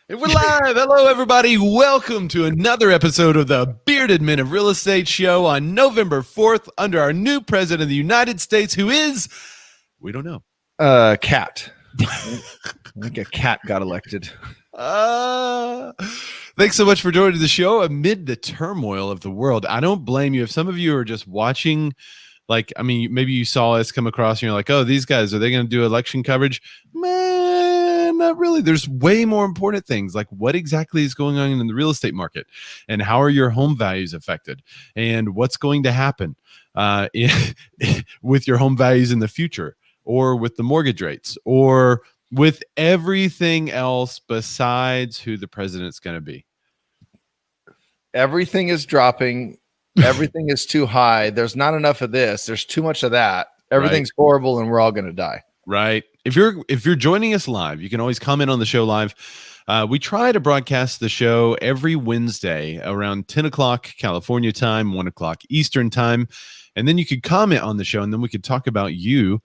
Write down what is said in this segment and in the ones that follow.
We're live. Hello, everybody. Welcome to another episode of the Bearded Men of Real Estate show on November 4th under our new president of the United States, who is, we don't know. Cat. I think a cat got elected. Thanks so much for joining the show amid the turmoil of the world. I don't blame you. If some of you are just watching, maybe you saw us come across and you're like, oh, these guys, are they going to do election coverage? Man, not really. There's way more important things, like what exactly is going on in the real estate market and how are your home values affected and what's going to happen with your home values in the future, or with the mortgage rates, or with everything else besides who the president's going to be. Everything is dropping. Everything is too high. There's not enough of this. There's too much of that. Everything's horrible and we're all going to die. Right. If you're joining us live, you can always comment on the show live. We try to broadcast the show every Wednesday around 10 o'clock California time, 1 o'clock Eastern time. And then you could comment on the show and then we could talk about you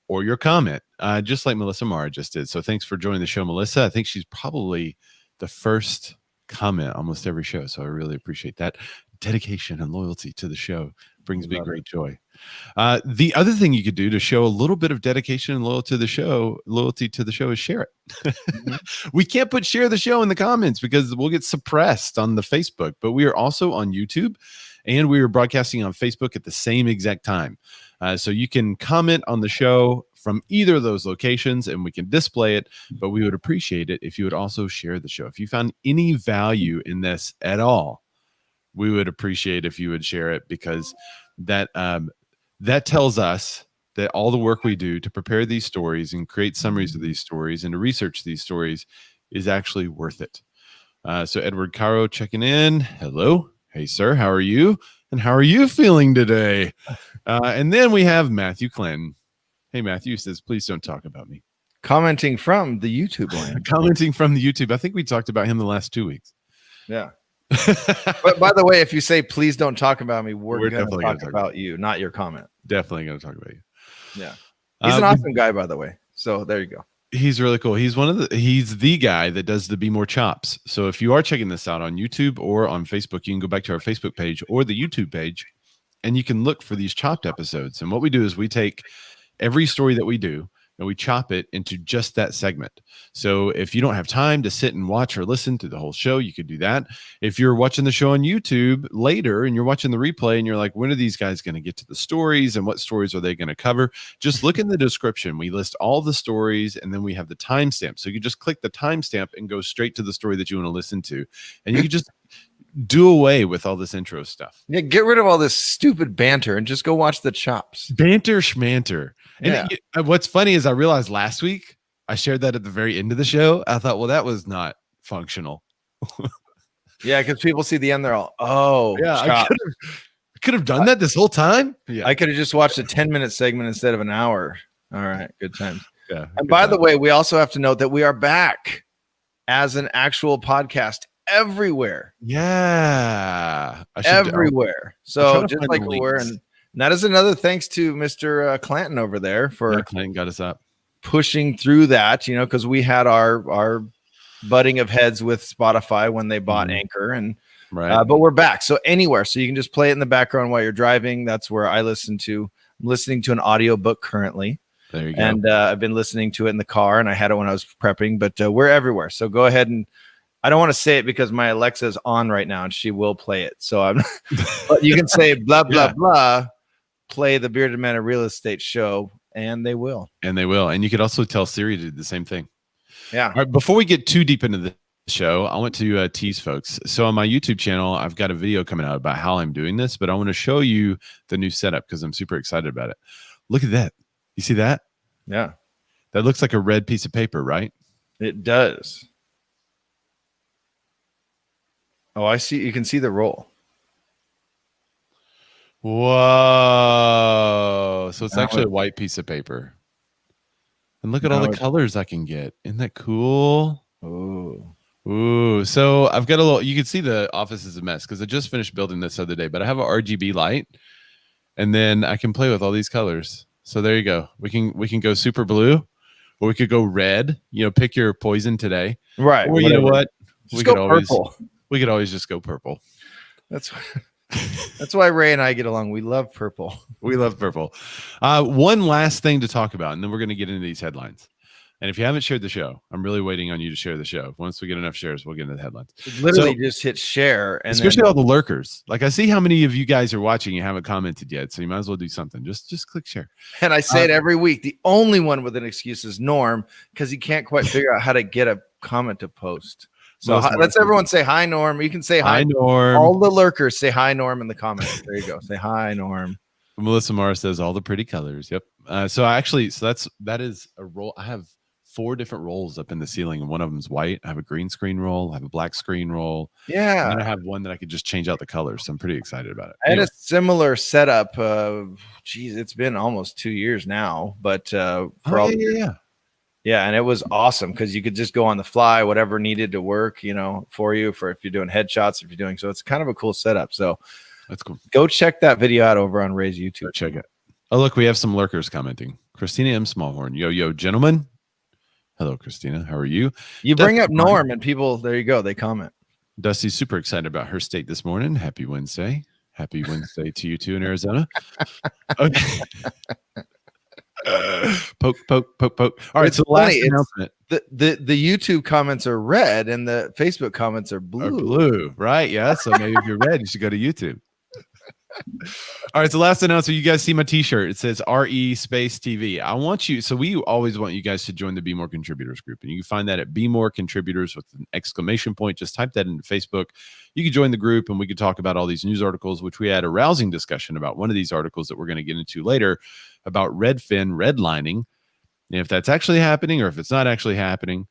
or your comment, just like Melissa Mara just did. So thanks for joining the show, Melissa. I think she's probably the first comment almost every show. So I really appreciate that. Dedication and loyalty to the show brings me great joy. The other thing you could do to show a little bit of dedication and loyalty to the show is share it. We can't put share the show in the comments because we'll get suppressed on the Facebook, but we are also on YouTube and we are broadcasting on Facebook at the same exact time. So you can comment on the show from either of those locations and we can display it, but we would appreciate it if you would also share the show. If you found any value in this at all, we would appreciate if you would share it, because that tells us that all the work we do to prepare these stories and create summaries of these stories and to research these stories is actually worth it. So Edward Caro checking in. Hello. Hey, sir. How are you? And how are you feeling today? And then we have Matthew Clinton. Hey, Matthew says, please don't talk about me. Commenting from the YouTube line. Commenting from the YouTube. I think we talked about him the last 2 weeks. Yeah. But by the way, if you say, please don't talk about me, we're going to talk about you, not your comment. Definitely going to talk about you. Yeah. He's an awesome guy, by the way. So there you go. He's really cool. He's the guy that does the Be More chops. So if you are checking this out on YouTube or on Facebook, you can go back to our Facebook page or the YouTube page and you can look for these chopped episodes. And what we do is we take every story that we do and we chop it into just that segment. So if you don't have time to sit and watch or listen to the whole show, you could do that. If you're watching the show on YouTube later and you're watching the replay and you're like, when are these guys going to get to the stories and what stories are they going to cover? Just look in the description. We list all the stories and then we have the timestamp. So you just click the timestamp and go straight to the story that you want to listen to. And you can just do away with all this intro stuff. Yeah, get rid of all this stupid banter and just go watch the chops. Banter schmanter. And yeah. What's funny is I realized last week I shared that at the very end of the show. I thought, well, that was not functional. Yeah, because people see the end, they're all, oh, yeah, I could have done that this whole time. Yeah, I could have just watched a 10-minute segment instead of an hour. All right, good times. Yeah. And by the way, we also have to note that we are back as an actual podcast everywhere. Yeah, everywhere. So just like we were, and that is another thanks to Mr. Clanton over there for Clanton got us up pushing through that, because we had our butting of heads with Spotify when they bought Anchor, and but we're back. So anywhere, so you can just play it in the background while you're driving. That's where I listen to. I'm listening to an audiobook currently. There you go. And I've been listening to it in the car, and I had it when I was prepping. But we're everywhere. So go ahead and. I don't want to say it because my Alexa is on right now and she will play it. So but you can say blah, blah, blah, play the Bearded Man of Real Estate show, and they will. And they will. And you could also tell Siri to do the same thing. Yeah. All right, before we get too deep into the show, I want to tease folks. So on my YouTube channel, I've got a video coming out about how I'm doing this, but I want to show you the new setup because I'm super excited about it. Look at that. You see that? Yeah. That looks like a red piece of paper, right? It does. Oh, I see. You can see the roll. Whoa. So it's actually a white piece of paper. And look at all the colors I can get. Isn't that cool? Ooh. So I've got a little, you can see the office is a mess because I just finished building this the other day, but I have an RGB light and then I can play with all these colors. So there you go. We can go super blue or we could go red. Pick your poison today. Right. Or you know what? Just go purple. We could always just go purple. That's why Ray and I get along. We love purple. We love purple. One last thing to talk about, and then we're going to get into these headlines. And if you haven't shared the show, I'm really waiting on you to share the show. Once we get enough shares, we'll get into the headlines. Literally just hit share. And especially all the lurkers. Like, I see how many of you guys are watching and haven't commented yet, so you might as well do something. Just click share. And I say it every week. The only one with an excuse is Norm, because he can't quite figure out how to get a comment to post. So let's everyone say hi, Norm. You can say hi, Norm. All the lurkers say hi, Norm, in the comments. There you go. Say hi, Norm. Melissa Mara says all the pretty colors. Yep. So that is a roll. I have 4 different rolls up in the ceiling, and one of them is white. I have a green screen roll. I have a black screen roll. Yeah. And I have one that I could just change out the colors. So I'm pretty excited about it. I had a similar setup. It's been almost 2 years now, but yeah, and it was awesome because you could just go on the fly, whatever needed to work, for you, for if you're doing headshots, if you're doing so. It's kind of a cool setup. So that's cool. Go check that video out over on Ray's YouTube. Check it. Oh, look, we have some lurkers commenting. Christina M. Smallhorn. Yo, gentlemen. Hello, Christina. How are you? You bring up Norm and people, there you go. They comment. Dusty's super excited about her state this morning. Happy Wednesday. Happy Wednesday to you too in Arizona. Okay. Poke. All right, so the last announcement. The YouTube comments are red and the Facebook comments are blue. Right? Yeah. So maybe if you're red, you should go to YouTube. All right, so last announcement. You guys see my t-shirt. It says RE space TV. I want you, so we always want you guys to join the Be More Contributors group, and you can find that at Be More Contributors with an exclamation point. Just type that into Facebook. You can join the group, and we could talk about all these news articles, which we had a rousing discussion about one of these articles that we're going to get into later about Redfin redlining, and if that's actually happening or if it's not actually happening.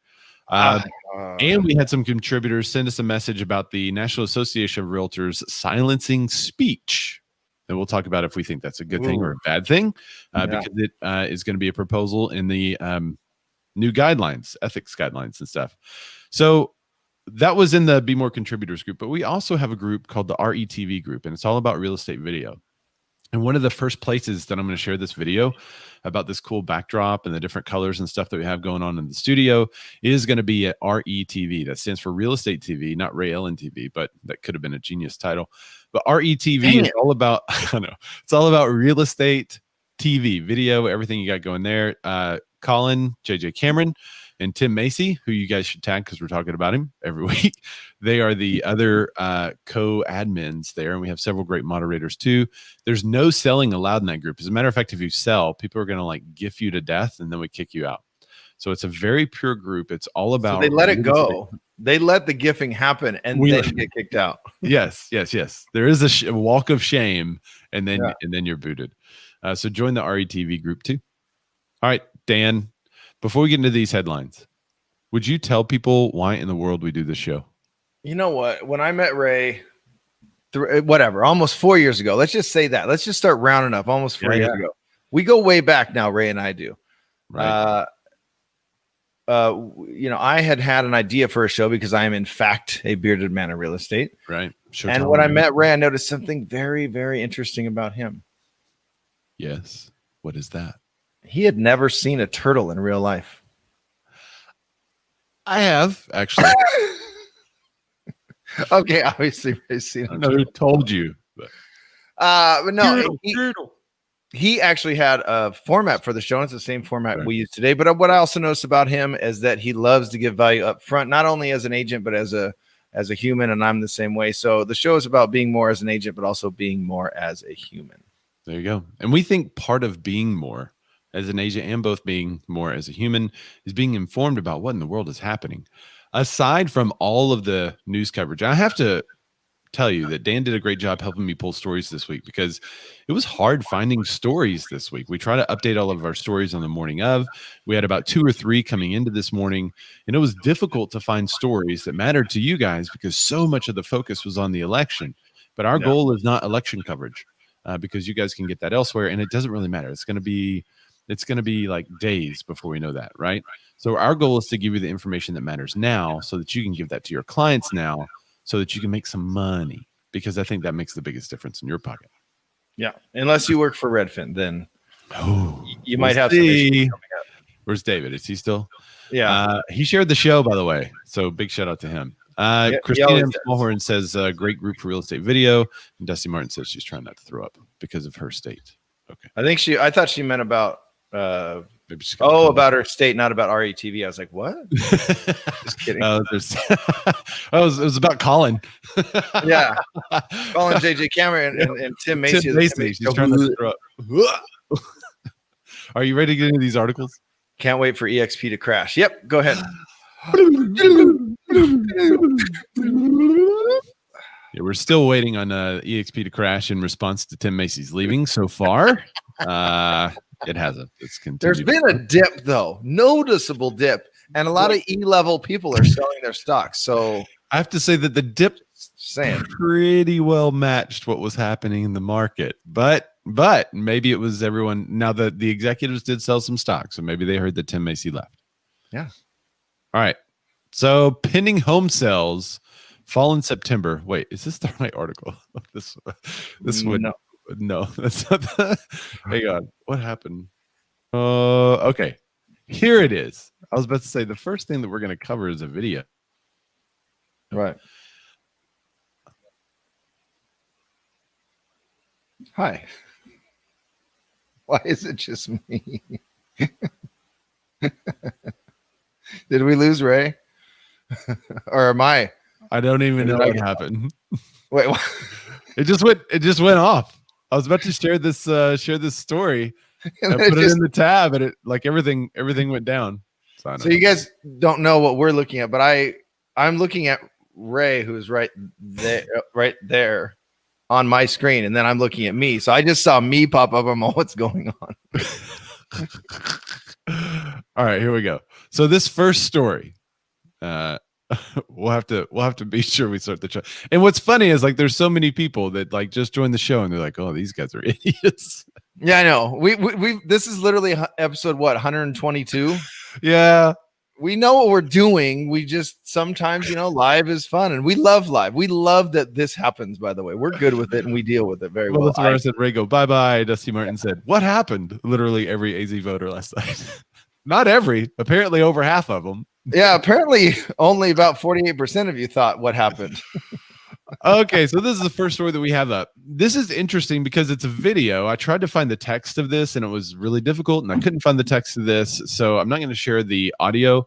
And we had some contributors send us a message about the National Association of Realtors silencing speech. And we'll talk about if we think that's a good thing or a bad thing, because it is going to be a proposal in the new guidelines, ethics guidelines and stuff. So that was in the Be More Contributors group. But we also have a group called the RETV group, and it's all about real estate video. And one of the first places that I'm going to share this video about this cool backdrop and the different colors and stuff that we have going on in the studio is going to be at RETV. That stands for Real Estate TV, not Ray Ellen TV, but that could have been a genius title. But RETV is all about, I know, it's all about real estate TV, video, everything you got going there. Colin, JJ Cameron, and Tim Macy, who you guys should tag because we're talking about him every week. They are the other co-admins there, and we have several great moderators too. There's no selling allowed in that group. As a matter of fact, if you sell, people are going to like gift you to death, and then we kick you out. So it's a very pure group. It's all about. So they let it go. They let the gifting happen, and then get kicked out. Yes. There is a walk of shame, and then you're booted. So join the RETV group too. All right, Dan. Before we get into these headlines, would you tell people why in the world we do this show? You know what? When I met Ray, almost 4 years ago, let's just say that. Let's just start rounding up. Almost 4 years ago. We go way back now, Ray and I do. Right. I had an idea for a show because I am, in fact, a bearded man of real estate. Right. And when I met Ray, I noticed something very, very interesting about him. Yes. What is that? He had never seen a turtle in real life. I have, actually. Okay, obviously Ray's seen I know who told you. But no, he actually had a format for the show. And it's the same format we use today. But what I also noticed about him is that he loves to give value up front, not only as an agent, but as a human. And I'm the same way. So the show is about being more as an agent, but also being more as a human. There you go. And we think part of being more as an agent and both being more as a human is being informed about what in the world is happening. Aside from all of the news coverage, I have to tell you that Dan did a great job helping me pull stories this week because it was hard finding stories this week. We try to update all of our stories on the morning of. We had about 2 or 3 coming into this morning, and it was difficult to find stories that mattered to you guys because so much of the focus was on the election. But our goal is not election coverage because you guys can get that elsewhere, and it doesn't really matter. It's going to be like days before we know that, right? So our goal is to give you the information that matters now so that you can give that to your clients now so that you can make some money, because I think that makes the biggest difference in your pocket. Yeah. Unless you work for Redfin, then you might have some issues coming up. Where's David? Is he still? Yeah. He shared the show, by the way. So big shout out to him. He Christina always M. does. Smallhorn says, great group for real estate video. And Dusty Martin says she's trying not to throw up because of her state. Okay. I thought she meant about, Maybe she's gonna about her state, not about RETV. I was like, what? Just kidding. It was about Colin. Yeah. Colin JJ Cameron and Tim Macy. Tim Macy. She's trying to throw up. Are you ready to get into these articles? Can't wait for EXP to crash. Yep, go ahead. Yeah, we're still waiting on EXP to crash in response to Tim Macy's leaving so far. It hasn't. It's continued. There's been a dip, though, noticeable dip, and a lot of E-level people are selling their stocks. So I have to say that the dip pretty well matched what was happening in the market, but maybe it was everyone. Now the executives did sell some stocks, so maybe they heard that Tim Macy left. Yeah. All right. So pending home sales fall in September. Wait, is this the right article? This would no, that's not the. Hang on. What happened? Okay. Here it is. I was about to say the first thing that we're going to cover is a video. Right. Hi. Why is it just me? Did we lose Ray? Or am I? I don't even know what happened. Wait, what? It just went off. I was about to share this story. And I put it in the tab, and it like everything went down. So you guys don't know what we're looking at, but I'm looking at Ray, who's right there on my screen, and then I'm looking at me. So I just saw me pop up. I'm like, what's going on? All right, here we go. So this first story, we'll have to be sure we start the show. And what's funny is like there's so many people that like just joined the show and they're like, oh, these guys are idiots. Yeah, I know. We this is literally episode 122. Yeah. We know what we're doing. We just sometimes, live is fun, and we love live. We love that this happens, by the way. We're good with it, and we deal with it very well. That's where I said, Ray, go bye-bye. Dusty Martin said, what happened? Literally every AZ voter last night. Not every, apparently over half of them. Yeah, apparently only about 48% of you thought what happened. Okay, so this is the first story that we have up. This is interesting because it's a video. I tried to find the text of this, and it was really difficult, and I couldn't find the text of this, so I'm not going to share the audio.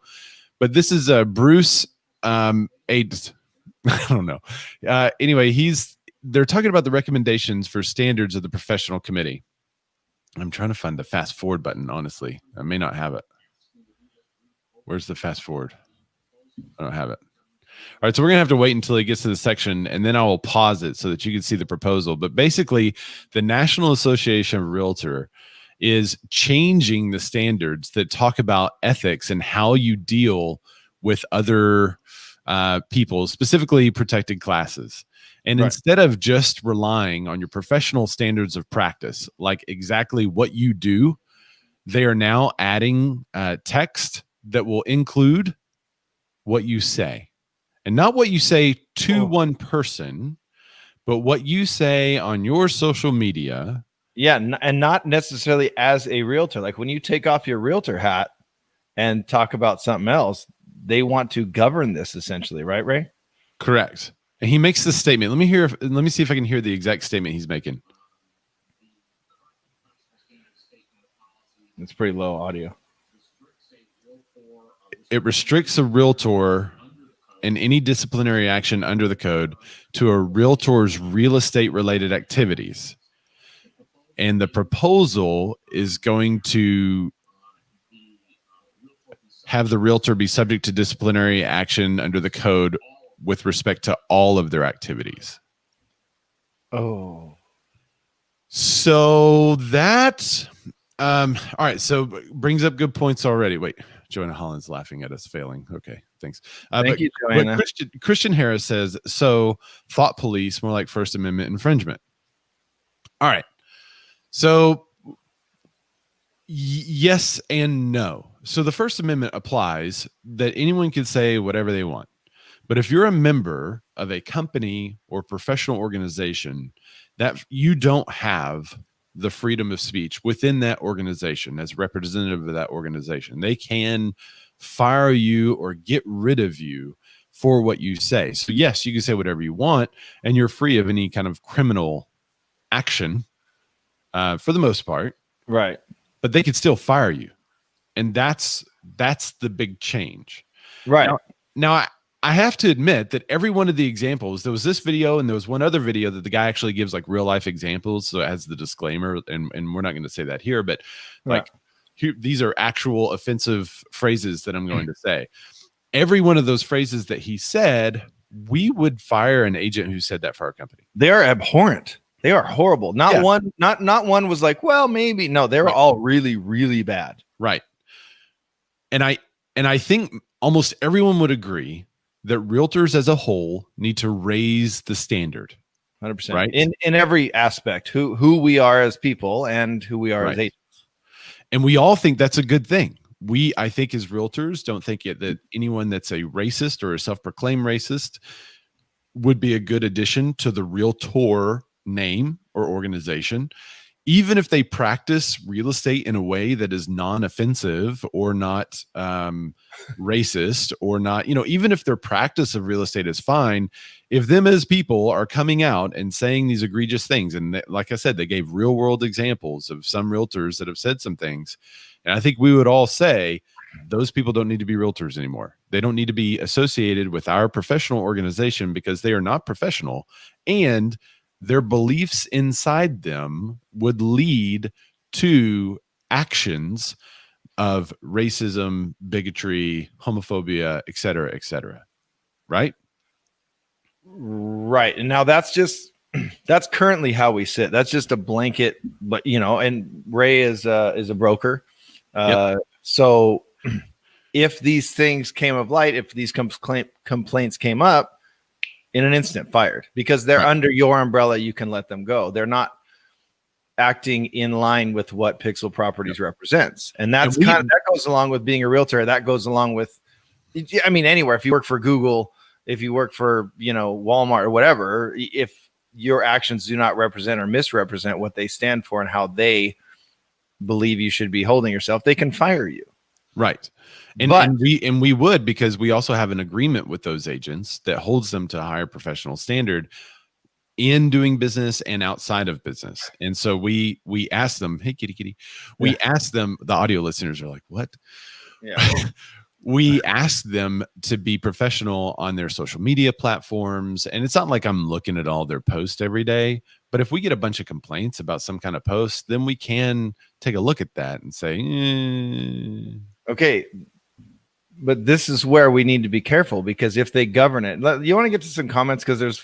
But this is Bruce. I don't know. Anyway, they're talking about the recommendations for standards of the professional committee. I'm trying to find the fast forward button. Honestly, I may not have it. Where's the fast forward? I don't have it. All right, so we're gonna have to wait until he gets to the section, and then I will pause it so that you can see the proposal. But basically, the National Association of Realtor is changing the standards that talk about ethics and how you deal with other people, specifically protected classes. And instead of just relying on your professional standards of practice, like exactly what you do, they are now adding text that will include what you say. And not what you say to one person, but what you say on your social media. Yeah, and not necessarily as a realtor. Like when you take off your realtor hat and talk about something else, they want to govern this essentially, right, Ray? Correct. And he makes this statement. Let me see if I can hear the exact statement he's making. It's pretty low audio. It restricts a realtor and any disciplinary action under the code to a realtor's real estate related activities. And the proposal is going to have the realtor be subject to disciplinary action under the code with respect to all of their activities. Oh. So that, all right. So brings up good points already. Wait, Joanna Holland's laughing at us failing. Okay. Thanks. Thank you, Joanna. Christian Harris says, so thought police, more like First Amendment infringement. All right. So yes and no. So the First Amendment applies that anyone can say whatever they want. But if you're a member of a company or professional organization, that you don't have the freedom of speech within that organization as representative of that organization. They can fire you or get rid of you for what you say. So yes, you can say whatever you want and you're free of any kind of criminal action for the most part. Right. But they could still fire you. And that's the big change. Right. Now I have to admit that every one of the examples, there was this video and there was one other video that the guy actually gives like real life examples. So it has the disclaimer, and we're not going to say that here, but like these are actual offensive phrases that I'm going to say. Every one of those phrases that he said, we would fire an agent who said that for our company. They are abhorrent. They are horrible. Not one was like, well, maybe. No, they were all really, really bad. Right. And I think almost everyone would agree that realtors as a whole need to raise the standard. 100%. Right. In every aspect, who we are as people and who we are as agents. And we all think that's a good thing. I think as realtors don't think that anyone that's a racist or a self-proclaimed racist would be a good addition to the realtor name or organization, even if they practice real estate in a way that is non-offensive or not racist or not, even if their practice of real estate is fine, if them as people are coming out and saying these egregious things, and like I said, they gave real world examples of some realtors that have said some things, and I think we would all say those people don't need to be realtors anymore. They don't need to be associated with our professional organization because they are not professional, and their beliefs inside them would lead to actions of racism, bigotry, homophobia, et cetera, right? Right. And now that's currently how we sit. That's just a blanket, but and Ray is a broker. So if these things came of light, if these complaints came up, in an instant fired, because they're under your umbrella, you can let them go. They're not acting in line with what Pixel Properties represents. And that goes along with being a realtor. That goes along with, anywhere. If you work for Google, if you work for, Walmart or whatever, if your actions do not represent or misrepresent what they stand for and how they believe you should be holding yourself, they can fire you. Right. And we would, because we also have an agreement with those agents that holds them to a higher professional standard in doing business and outside of business. And so we ask them, hey, kitty, we ask them, the audio listeners are like, what? Yeah. We ask them to be professional on their social media platforms. And it's not like I'm looking at all their posts every day, but if we get a bunch of complaints about some kind of post, then we can take a look at that and say, okay, but this is where we need to be careful, because if they govern it, you want to get to some comments, because there's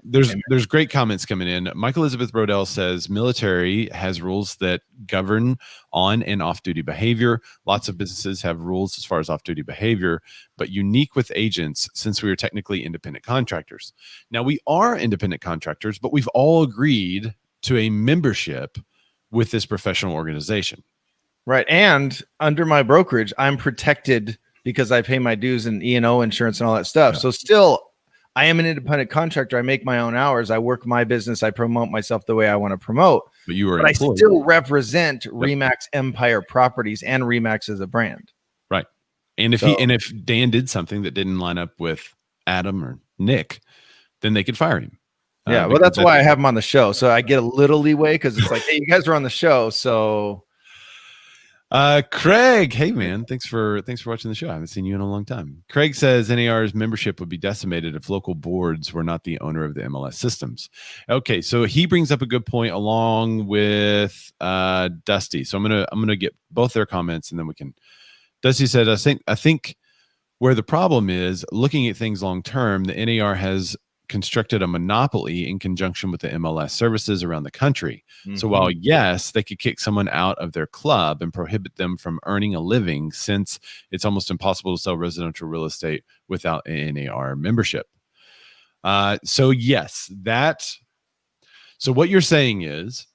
there's great comments coming in. Michael Elizabeth Brodell says military has rules that govern on and off duty behavior. Lots of businesses have rules as far as off duty behavior, but unique with agents, since we are technically independent contractors. Now we are independent contractors, but we've all agreed to a membership with this professional organization. Right. And under my brokerage, I'm protected because I pay my dues and E&O insurance and all that stuff. Yeah. So still, I am an independent contractor. I make my own hours. I work my business. I promote myself the way I want to promote. But I still represent RE/MAX Empire Properties and RE/MAX as a brand. Right. And if Dan did something that didn't line up with Adam or Nick, then they could fire him. Yeah. Well, that's why I have him on the show. So I get a little leeway, because it's like, hey, you guys are on the show. So Craig, hey man, thanks for watching the show. I haven't seen you in a long time. Craig says NAR's membership would be decimated if local boards were not the owner of the MLS systems. Okay, so he brings up a good point along with Dusty. So I'm gonna get both their comments, and then we can. Dusty said, I think where the problem is, looking at things long term, the NAR has constructed a monopoly in conjunction with the MLS services around the country. Mm-hmm. So while yes, they could kick someone out of their club and prohibit them from earning a living, since it's almost impossible to sell residential real estate without an NAR membership. So yes, so what you're saying is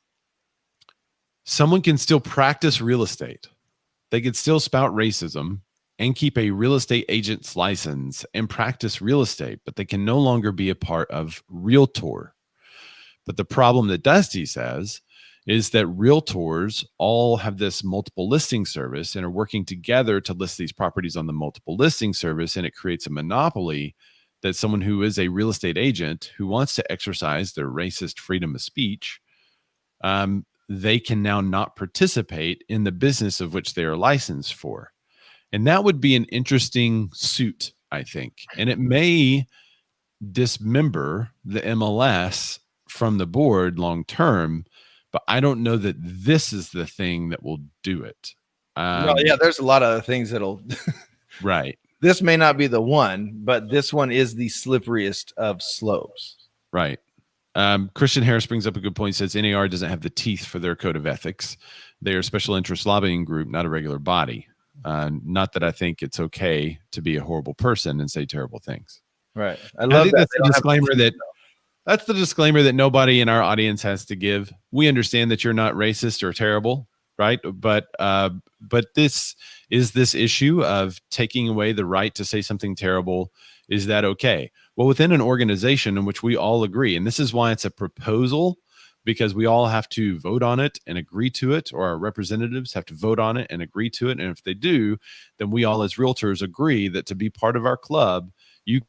someone can still practice real estate. They could still spout racism and keep a real estate agent's license and practice real estate, but they can no longer be a part of REALTOR. But the problem that Dusty says is that realtors all have this multiple listing service and are working together to list these properties on the multiple listing service, and it creates a monopoly that someone who is a real estate agent who wants to exercise their racist freedom of speech, they can now not participate in the business of which they are licensed for. And that would be an interesting suit, I think. And it may dismember the MLS from the board long term, but I don't know that this is the thing that will do it. Well, yeah, there's a lot of things that'll right. This may not be the one, but this one is the slipperiest of slopes. Right. Christian Harris brings up a good point. He says NAR doesn't have the teeth for their code of ethics. They are a special interest lobbying group, not a regular body. Not that I think it's okay to be a horrible person and say terrible things. Right. I love that. That's the disclaimer that nobody in our audience has to give. We understand that you're not racist or terrible, right? But this issue of taking away the right to say something terrible, is that okay? Well, within an organization in which we all agree, and this is why it's a proposal, because we all have to vote on it and agree to it, or our representatives have to vote on it and agree to it. And if they do, then we all as realtors agree that to be part of our club, you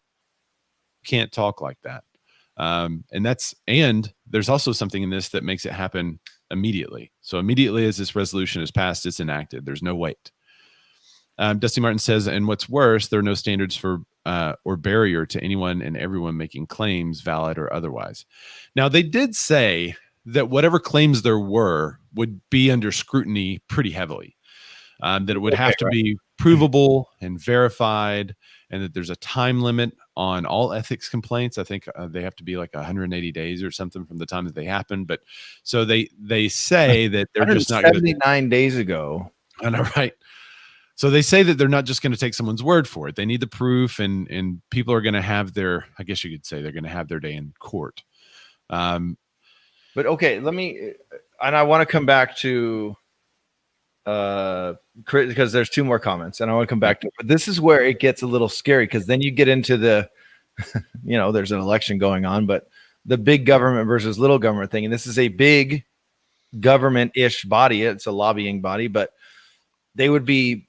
can't talk like that. And there's also something in this that makes it happen immediately. So immediately as this resolution is passed, it's enacted. There's no wait. Dusty Martin says, and what's worse, there are no standards for or barrier to anyone and everyone making claims, valid or otherwise. Now, they did say that whatever claims there were would be under scrutiny pretty heavily, that it would have to be provable and verified, and that there's a time limit on all ethics complaints. I think they have to be like 180 days or something from the time that they happen. But so they say that they're just not 79 days ago. I know, right? So they say that they're not just going to take someone's word for it. They need the proof, and people are going to have their, I guess you could say they're going to have their day in court. But okay, I want to come back to, because there's two more comments and I want to come back to it. But this is where it gets a little scary, because then you get into the, there's an election going on, but the big government versus little government thing. And this is a big government-ish body. It's a lobbying body, but they would be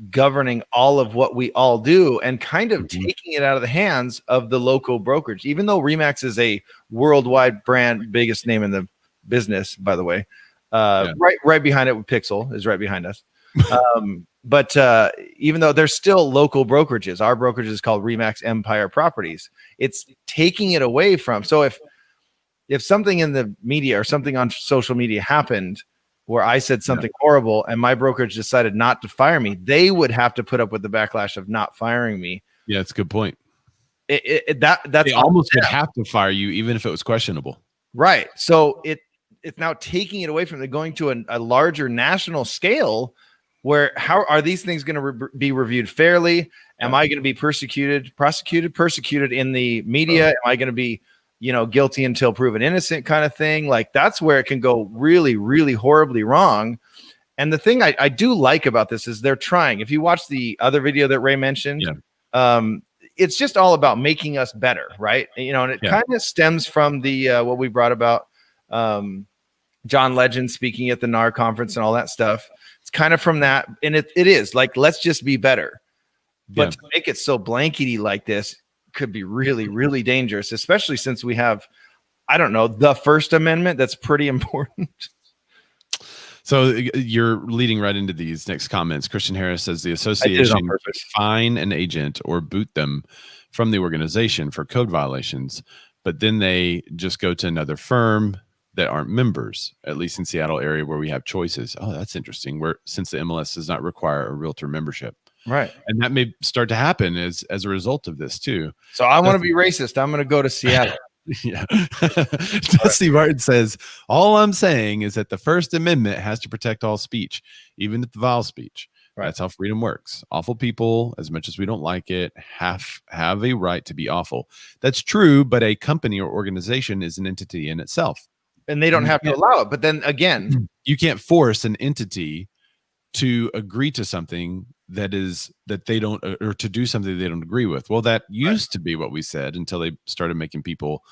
governing all of what we all do and kind of taking it out of the hands of the local brokerage, even though RE/MAX is a worldwide brand, biggest name in the business, by the way. Right behind it with Pixel is right behind us. But even though there's still local brokerages, our brokerage is called RE/MAX Empire Properties. It's taking it away from. So if something in the media or something on social media happened where I said something horrible and my brokerage decided not to fire me, they would have to put up with the backlash of not firing me. Yeah, that's a good point. That's they almost would have to fire you even if it was questionable. Right. So it's now taking it away from the going to a larger national scale, where how are these things going to be reviewed fairly? Am I going to be prosecuted in the media? Am I going to be, guilty until proven innocent kind of thing? Like, that's where it can go really, really horribly wrong. And the thing I do like about this is they're trying. If you watch the other video that Ray mentioned, it's just all about making us better, right? And it kind of stems from the what we brought about John Legend speaking at the NAR conference and all that stuff. It's kind of from that, and it is like, let's just be better. But to make it so blankety like this could be really, really dangerous, especially since we have, I don't know, the First Amendment. That's pretty important. So you're leading right into these next comments. Christian Harris says the association fine an agent or boot them from the organization for code violations, but then they just go to another firm that aren't members, at least in Seattle area where we have choices. Oh, that's interesting. Since the MLS does not require a realtor membership. Right. And that may start to happen as a result of this too. So I want to be racist. I'm going to go to Seattle. Yeah. Dusty Martin says, all I'm saying is that the First Amendment has to protect all speech, even the vile speech. Right. That's how freedom works. Awful people, as much as we don't like it, have a right to be awful. That's true, but a company or organization is an entity in itself. And they don't have to allow it. But then again, you can't force an entity to agree to something that they don't, or to do something they don't agree with. Well, that used to be what we said until they started making people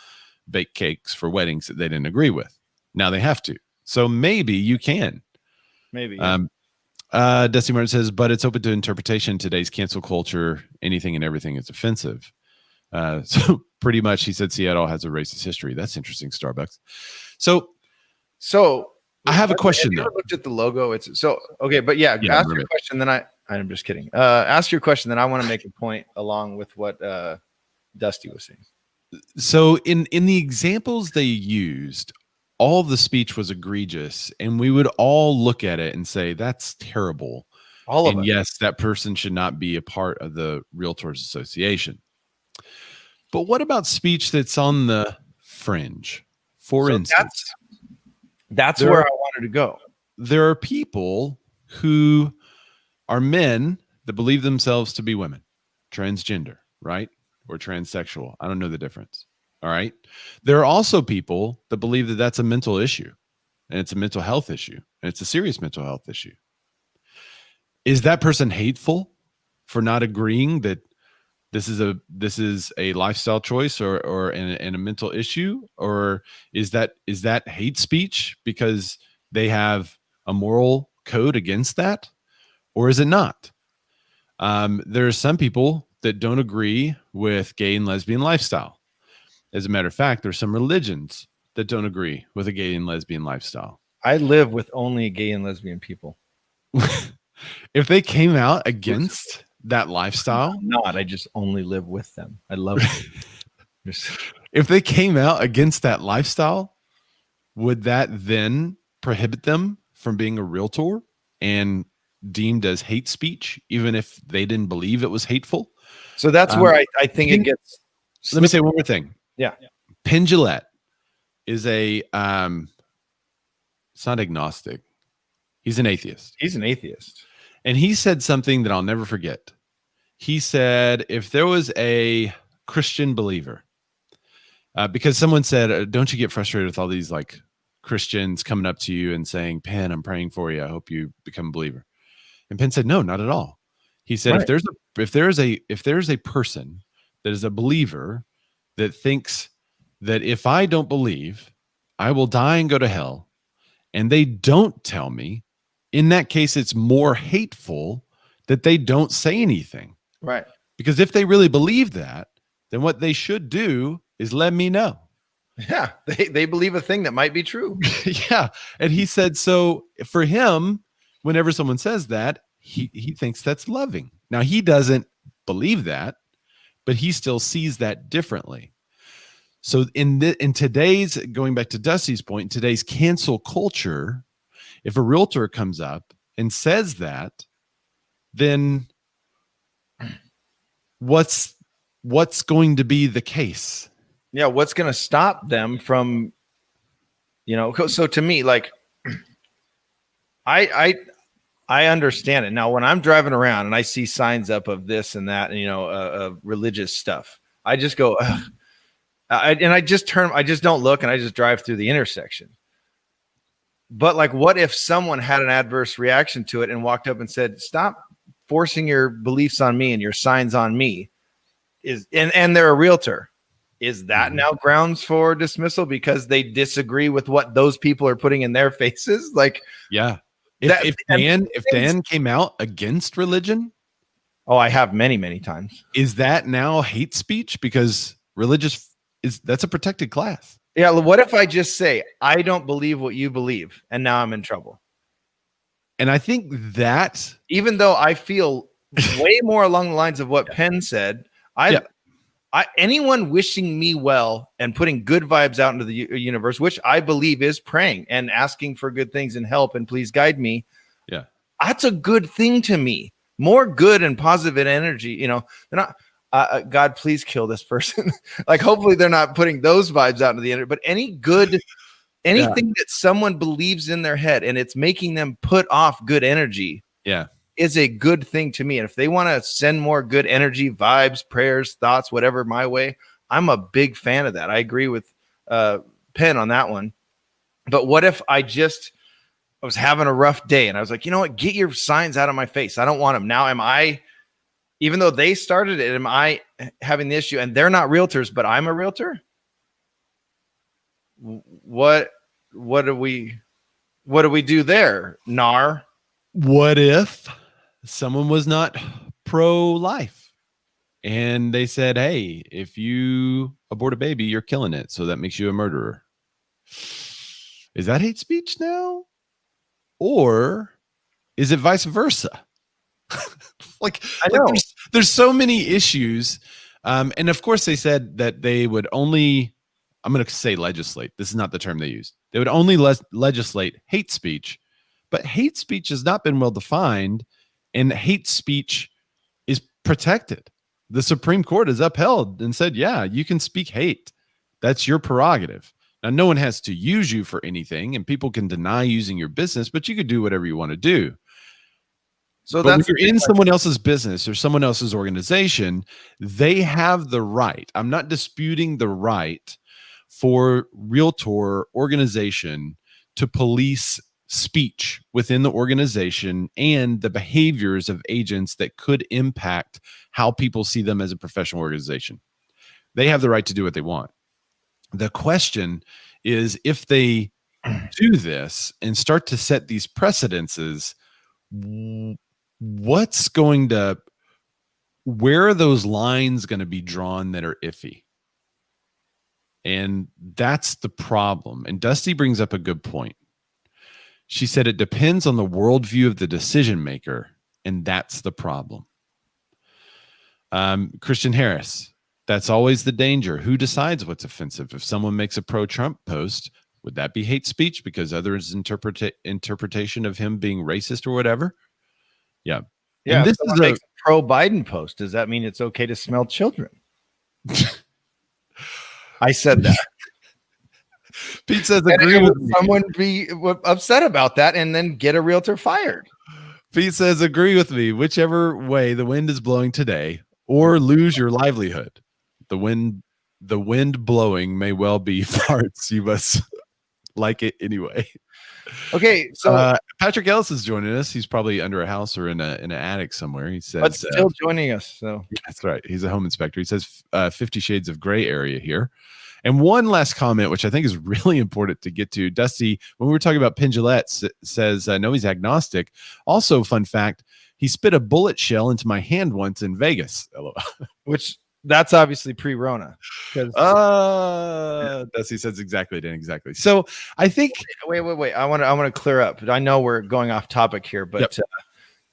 bake cakes for weddings that they didn't agree with. Now they have to. So maybe you can. Maybe. Yeah. Dusty Martin says, but it's open to interpretation. Today's cancel culture, anything and everything is offensive. So pretty much he said Seattle has a racist history. That's interesting, Starbucks. So I have a question. Have you ever looked at the logo? It's so okay, but yeah, ask your question. Then I'm just kidding. Ask your question. Then I want to make a point along with what Dusty was saying. So in the examples they used, all the speech was egregious, and we would all look at it and say, that's terrible. All of and us. Yes, that person should not be a part of the Realtors Association. But what about speech that's on the fringe? For instance, that's where I wanted to go. There are people who are men that believe themselves to be women, transgender, right? Or transsexual. I don't know the difference. All right. There are also people that believe that that's a mental issue, and it's a mental health issue, and it's a serious mental health issue. Is that person hateful for not agreeing that this is a lifestyle choice or a mental issue? Or is that hate speech because they have a moral code against that? Or is it not? There are some people that don't agree with gay and lesbian lifestyle. As a matter of fact, there's some religions that don't agree with a gay and lesbian lifestyle. I live with only gay and lesbian people. If they came out against that lifestyle, I just only live with them. I love them. If they came out against that lifestyle, would that then prohibit them from being a realtor and deemed as hate speech, even if they didn't believe it was hateful? So that's where I think it gets. Let me say one more thing. Yeah. Penn Jillette is it's not agnostic. He's an atheist. He's an atheist. And he said something that I'll never forget. He said, if there was a Christian believer, because someone said, don't you get frustrated with all these like Christians coming up to you and saying, Penn, I'm praying for you. I hope you become a believer. And Penn said, no, not at all. He said, right. if there's a person that is a believer that thinks that if I don't believe, I will die and go to hell, and they don't tell me, in that case, it's more hateful that they don't say anything. Right. Because if they really believe that, then what they should do is let me know. Yeah. They believe a thing that might be true. Yeah. And he said, so for him, whenever someone says that, he thinks that's loving. Now, he doesn't believe that, but he still sees that differently. So in today's, going back to Dusty's point, today's cancel culture, if a realtor comes up and says that, then what's going to be the case? Yeah, what's going to stop them from, so to me, like, I understand it. Now, when I'm driving around and I see signs up of this and that, and, religious stuff, I just go, ugh. I just don't look, and I just drive through the intersection. But like, what if someone had an adverse reaction to it and walked up and said, stop forcing your beliefs on me and your signs on me, and they're a realtor? Is that now grounds for dismissal because they disagree with what those people are putting in their faces? Like, yeah. If Dan came out against religion, I have many, many times. Is that now hate speech? Because that's a protected class. Yeah. What if I just say, I don't believe what you believe, and now I'm in trouble? And I think that, even though I feel way more along the lines of what Penn said, anyone wishing me well and putting good vibes out into the universe, which I believe is praying and asking for good things and help and please guide me. Yeah. That's a good thing to me. More good and positive energy. They're not, God, please kill this person. Like, hopefully they're not putting those vibes out into the internet, but anything that someone believes in their head and it's making them put off good energy. Yeah. Is a good thing to me. And if they want to send more good energy, vibes, prayers, thoughts, whatever my way, I'm a big fan of that. I agree with Penn on that one. But what if I was having a rough day and I was like, you know what, get your signs out of my face. I don't want them. Now, even though they started it, am I having the issue? And they're not realtors, but I'm a realtor. What do we what do we do there, Nar? What if someone was not pro-life and they said, hey, if you abort a baby, you're killing it, so that makes you a murderer? Is that hate speech now? Or is it vice versa? like there's so many issues. And of course they said that they would only, I'm going to say legislate. This is not the term they used. They would only legislate hate speech, but hate speech has not been well defined, and hate speech is protected. The Supreme Court has upheld and said, yeah, you can speak hate. That's your prerogative. Now, no one has to use you for anything, and people can deny using your business, but you could do whatever you want to do. So but when you're in someone else's business or someone else's organization, they have the right. I'm not disputing the right for Realtor organization to police speech within the organization and the behaviors of agents that could impact how people see them as a professional organization. They have the right to do what they want. The question is, if they do this and start to set these precedences, what's going to, where are those lines going to be drawn that are iffy? And that's the problem. And Dusty brings up a good point. She said it depends on the worldview of the decision maker, and that's the problem. Christian Harris, that's always the danger. Who decides what's offensive? If someone makes a pro-Trump post, would that be hate speech because others' interpretation of him being racist or whatever? Yeah. Yeah. And this is a pro-Biden post. Does that mean it's okay to smell children? I said that. Pete says, agree with me. Someone be upset about that and then get a realtor fired. Pete says, agree with me. Whichever way the wind is blowing today, or lose your livelihood. The wind blowing may well be farts. You must like it anyway. Okay, so Patrick Ellis is joining us. He's probably under a house or in an attic somewhere. He says, but still joining us. So that's right. He's a home inspector. He says 50 Shades of Gray area here. And one last comment, which I think is really important to get to. Dusty, when we were talking about Penn Jillette, says, no, he's agnostic. Also, fun fact, he spit a bullet shell into my hand once in Vegas. Which that's obviously pre-Rona. Dusty says exactly. So I think. Wait. I want to clear up. I know we're going off topic here, but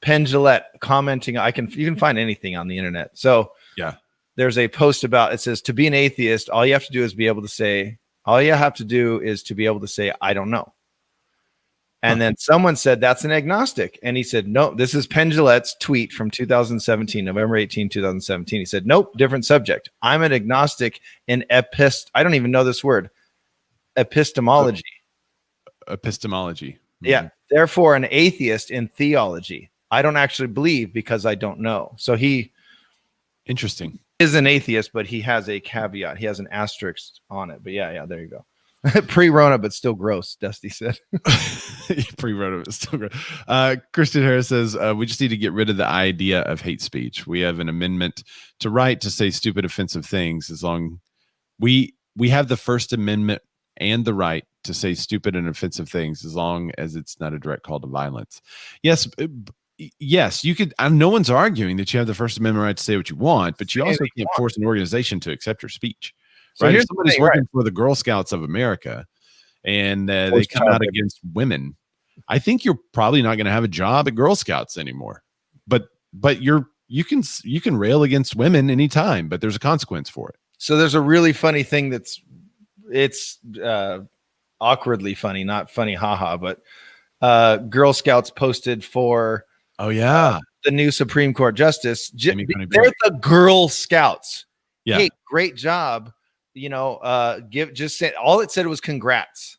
Penn Jillette commenting. You can find anything on the internet. So yeah. There's a post about, it says, to be an atheist, all you have to do is be able to say, I don't know. And then someone said, that's an agnostic. And he said, no, this is Penn Jillette's tweet from 2017, November 18, 2017. He said, nope, different subject. I'm an agnostic in I don't even know this word. Epistemology. Epistemology. Yeah. Therefore, an atheist in theology. I don't actually believe because I don't know. So interesting. Is an atheist, but he has a caveat. He has an asterisk on it. But yeah, there you go. Pre-Rona, but still gross, Dusty said. Pre-Rona, but still gross. Christian Harris says, we just need to get rid of the idea of hate speech. We have an amendment to right to say stupid, offensive things as long we have the First Amendment and the right to say stupid and offensive things as long as it's not a direct call to violence. Yes, you could. No one's arguing that you have the First Amendment right to say what you want, but you also can't force an organization to accept your speech. So right? If somebody's working for the Girl Scouts of America and they come out against women, I think you're probably not going to have a job at Girl Scouts anymore. But you can rail against women anytime, but there's a consequence for it. So there's a really funny thing it's awkwardly funny, not funny, haha, but Girl Scouts posted for. Oh yeah, the new Supreme Court justice. They're the Girl Scouts. Yeah, hey, great job. All it said was congrats.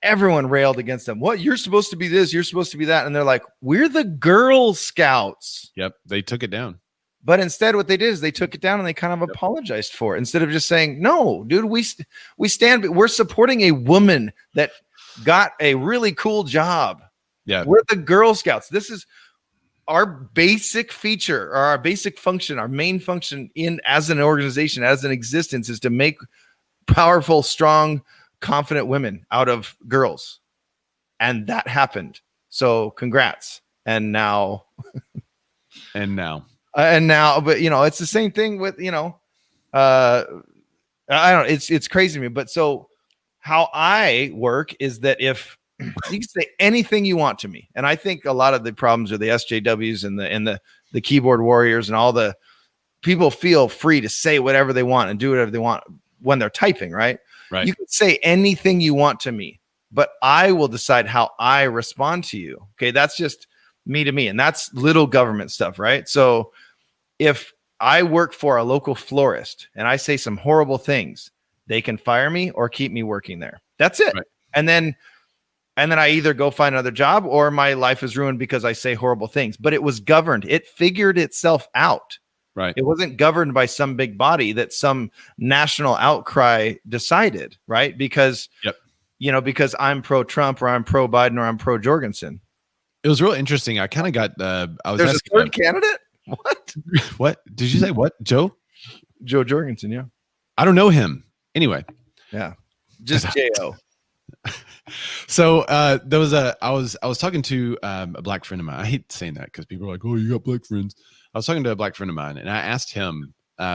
Everyone railed against them. What? You're supposed to be this. You're supposed to be that. And they're like, we're the Girl Scouts. Yep, they took it down. But instead, what they did is they took it down and they kind of apologized for it instead of just saying, "No, dude, we stand. We're supporting a woman that got a really cool job." Yeah, we're the Girl Scouts. This is our basic feature or our basic function, our main function as an organization, as an existence, is to make powerful, strong, confident women out of girls. and that happened. So congrats. And now, but it's the same thing with, I don't know. It's crazy to me. But so how I work is that if you can say anything you want to me, and I think a lot of the problems are the SJWs and the keyboard warriors and all the people feel free to say whatever they want and do whatever they want when they're typing, right? Right. You can say anything you want to me, but I will decide how I respond to you. Okay. That's just me to me. And that's little government stuff, right? So if I work for a local florist and I say some horrible things, they can fire me or keep me working there. That's it. Right. And then I either go find another job or my life is ruined because I say horrible things. But it was governed. It figured itself out. Right. It wasn't governed by some big body that some national outcry decided, right? Because, because I'm pro Trump or I'm pro Biden or I'm pro Jorgensen. It was real interesting. I kind of got there's a third candidate. What? What did you say? What? Joe Jorgensen. Yeah. I don't know him. Anyway. Yeah. Just J-O. So there was I was talking to a black friend of mine. I hate saying that because people are like, oh, you got black friends. I was talking to a black friend of mine and I asked him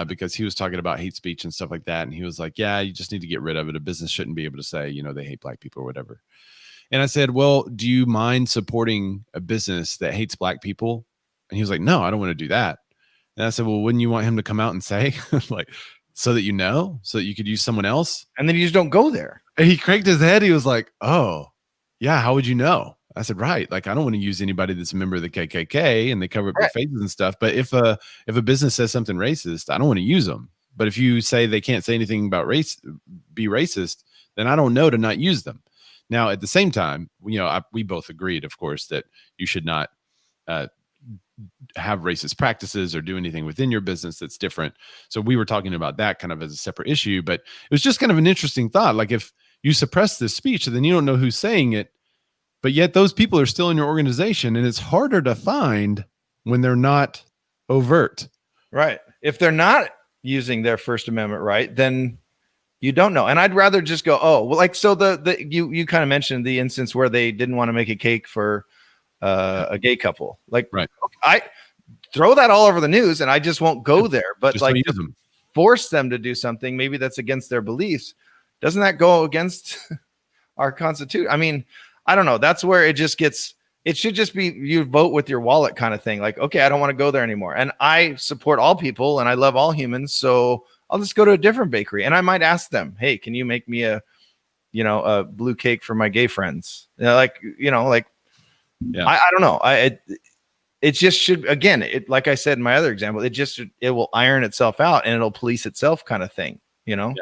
because he was talking about hate speech and stuff like that. And he was like, yeah, you just need to get rid of it. A business shouldn't be able to say, they hate black people or whatever. And I said, well, do you mind supporting a business that hates black people? And he was like, no, I don't want to do that. And I said, well, wouldn't you want him to come out and say like, so that so that you could use someone else? And then you just don't go there. And he cracked his head. He was like, oh, yeah, how would you know? I said, right. Like, I don't want to use anybody that's a member of the KKK and they cover up their faces and stuff. But if a business says something racist, I don't want to use them. But if you say they can't say anything about be racist, then I don't know to not use them. Now, at the same time, we both agreed, of course, that you should not have racist practices or do anything within your business that's different. So we were talking about that kind of as a separate issue, but it was just kind of an interesting thought. Like if you suppress this speech, then you don't know who's saying it, but yet those people are still in your organization and it's harder to find when they're not overt. Right. If they're not using their First Amendment right, then you don't know. And I'd rather just go, oh, well, like, so you kind of mentioned the instance where they didn't want to make a cake for a gay couple. Like, right. I throw that all over the news and I just won't go there, but like force them to do something. Maybe that's against their beliefs. Doesn't that go against our Constitution? I mean, I don't know. That's where it should just be, you vote with your wallet kind of thing. Like, okay, I don't want to go there anymore. And I support all people and I love all humans. So I'll just go to a different bakery and I might ask them, hey, can you make me a blue cake for my gay friends? Yeah. I don't know. It just should, again, like I said in my other example, it will iron itself out and it'll police itself kind of thing, Yeah.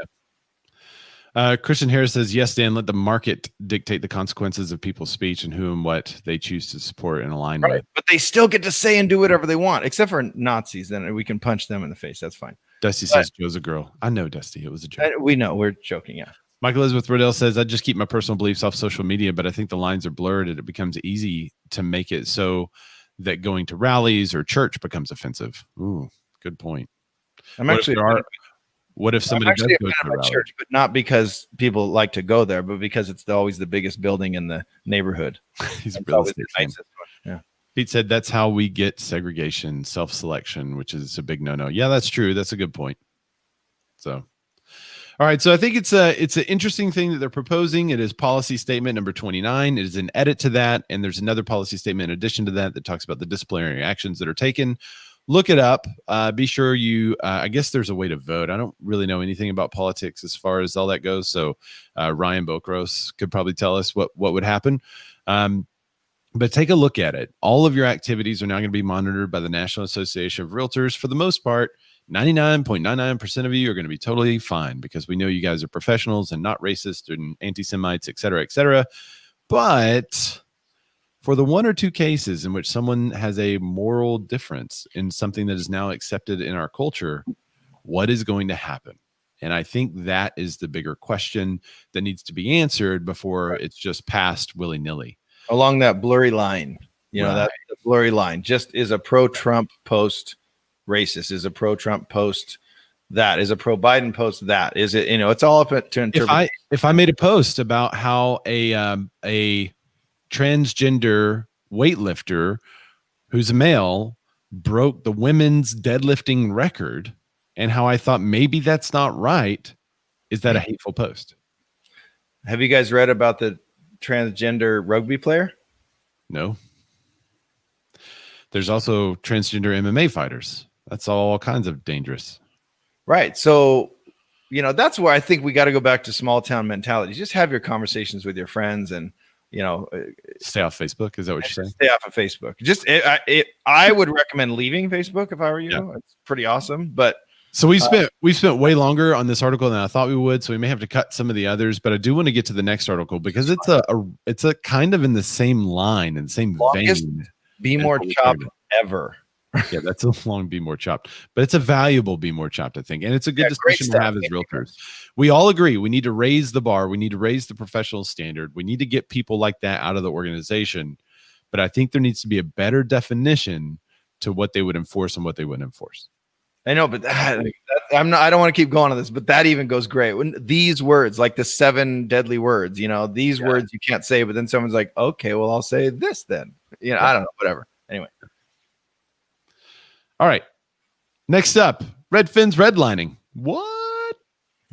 Christian Harris says, yes, Dan, let the market dictate the consequences of people's speech and who and what they choose to support and align with. But they still get to say and do whatever they want, except for Nazis. Then we can punch them in the face. That's fine. Dusty says Joe's a girl. I know, Dusty. It was a joke. We know. We're joking. Yeah. Michael Elizabeth Riddell says, I just keep my personal beliefs off social media, but I think the lines are blurred and it becomes easy to make it so that going to rallies or church becomes offensive. Ooh, good point. What if somebody does go to a rally? Church, but not because people like to go there, but because it's always the biggest building in the neighborhood. He's always the nicest one. Yeah. Pete said that's how we get segregation, self-selection, which is a big no-no. Yeah, that's true. That's a good point. So, all right. So I think it's an interesting thing that they're proposing. It is policy statement number 29. It is an edit to that. And there's another policy statement in addition to that that talks about the disciplinary actions that are taken. Look it up. Be sure I guess there's a way to vote. I don't really know anything about politics as far as all that goes. So Ryan Bokros could probably tell us what would happen. But take a look at it. All of your activities are now going to be monitored by the National Association of Realtors. For the most part, 99.99% of you are going to be totally fine because we know you guys are professionals and not racist and anti-Semites, et cetera, et cetera. But for the one or two cases in which someone has a moral difference in something that is now accepted in our culture, what is going to happen? And I think that is the bigger question that needs to be answered before it's just passed willy-nilly. Along that blurry line, that's the blurry line. Just is a pro-Trump post racist? Is a pro-Trump post that? Is a pro-Biden post that? Is it, it's all up to interpretation. If I made a post about how a transgender weightlifter who's a male broke the women's deadlifting record, and how I thought maybe that's not right. Is that a hateful post? Have you guys read about the transgender rugby player? No. There's also transgender MMA fighters. That's all kinds of dangerous. Right. So, that's where I think we got to go back to small town mentality. Just have your conversations with your friends and, stay off Facebook. Is that what you're saying? Stay off of Facebook. I would recommend leaving Facebook if I were you. Yeah. It's pretty awesome. But so we spent way longer on this article than I thought we would. So we may have to cut some of the others, but I do want to get to the next article because it's a kind of in the same line and same vein. Be more chopped ever. Yeah, that's a long Be More Chopped, but it's a valuable Be More Chopped, I think. And it's a good discussion to have as realtors. We all agree we need to raise the bar. We need to raise the professional standard. We need to get people like that out of the organization. But I think there needs to be a better definition to what they would enforce and what they wouldn't enforce. I know, but I don't want to keep going on this, but that even goes great. When these words, like the 7 deadly words, these words you can't say, but then someone's like, okay, well, I'll say this then. I don't know, whatever. Anyway. All right. Next up, Redfin's redlining. What?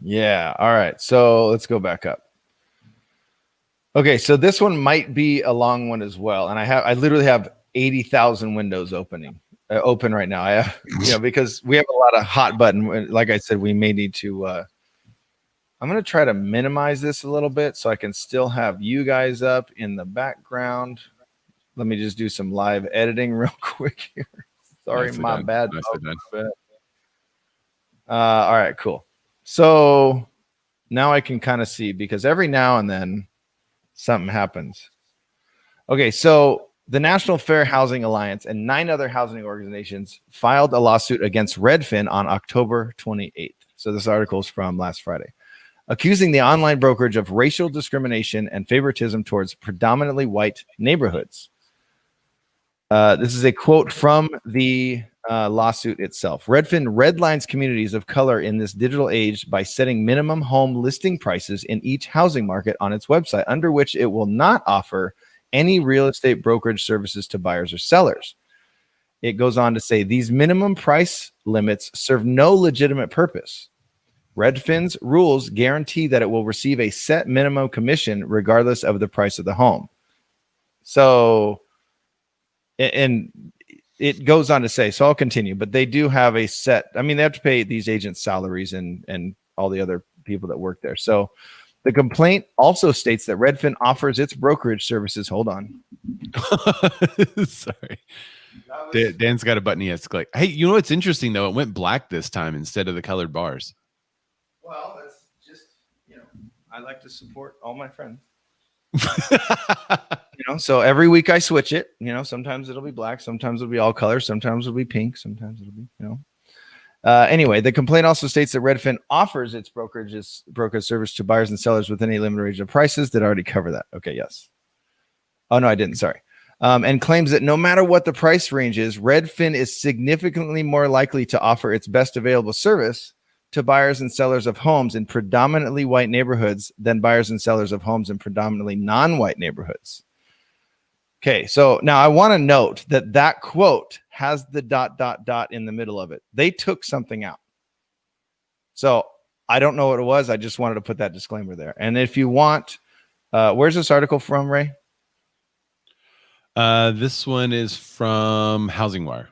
Yeah. All right. So let's go back up. Okay. So this one might be a long one as well. And I literally have 80,000 windows open right now. I have, because we have a lot of hot button. Like I said, we may need to, I'm going to try to minimize this a little bit so I can still have you guys up in the background. Let me just do some live editing real quick here. Sorry, my bad. All right, cool. So now I can kind of see because every now and then something happens. Okay, so the National Fair Housing Alliance and 9 other housing organizations filed a lawsuit against Redfin on October 28th. So this article is from last Friday, accusing the online brokerage of racial discrimination and favoritism towards predominantly white neighborhoods. This is a quote from the lawsuit itself. Redfin redlines communities of color in this digital age by setting minimum home listing prices in each housing market on its website, under which it will not offer any real estate brokerage services to buyers or sellers. It goes on to say these minimum price limits serve no legitimate purpose. Redfin's rules guarantee that it will receive a set minimum commission regardless of the price of the home. So, and it goes on to say, so I'll continue, but they do have a set, they have to pay these agents salaries and all the other people that work there. So the complaint also states that Redfin offers its brokerage services. Hold on. Sorry. Dan's got a button he has to click. Hey, you know what's interesting though? It went black this time instead of the colored bars. Well, that's just, I like to support all my friends. So every week I switch it. Sometimes it'll be black, sometimes it'll be all colors, sometimes it'll be pink, sometimes it'll be, anyway, the complaint also states that Redfin offers its brokerage service to buyers and sellers within a limited range of prices that already cover that. Okay, yes. Oh no, I didn't. Sorry. And claims that no matter what the price range is, Redfin is significantly more likely to offer its best available service to buyers and sellers of homes in predominantly white neighborhoods than buyers and sellers of homes in predominantly non-white neighborhoods. Okay, so now I want to note that quote has the ... in the middle of it. They took something out. So I don't know what it was. I just wanted to put that disclaimer there. And if you want, where's this article from, Ray? This one is from Housing Wire.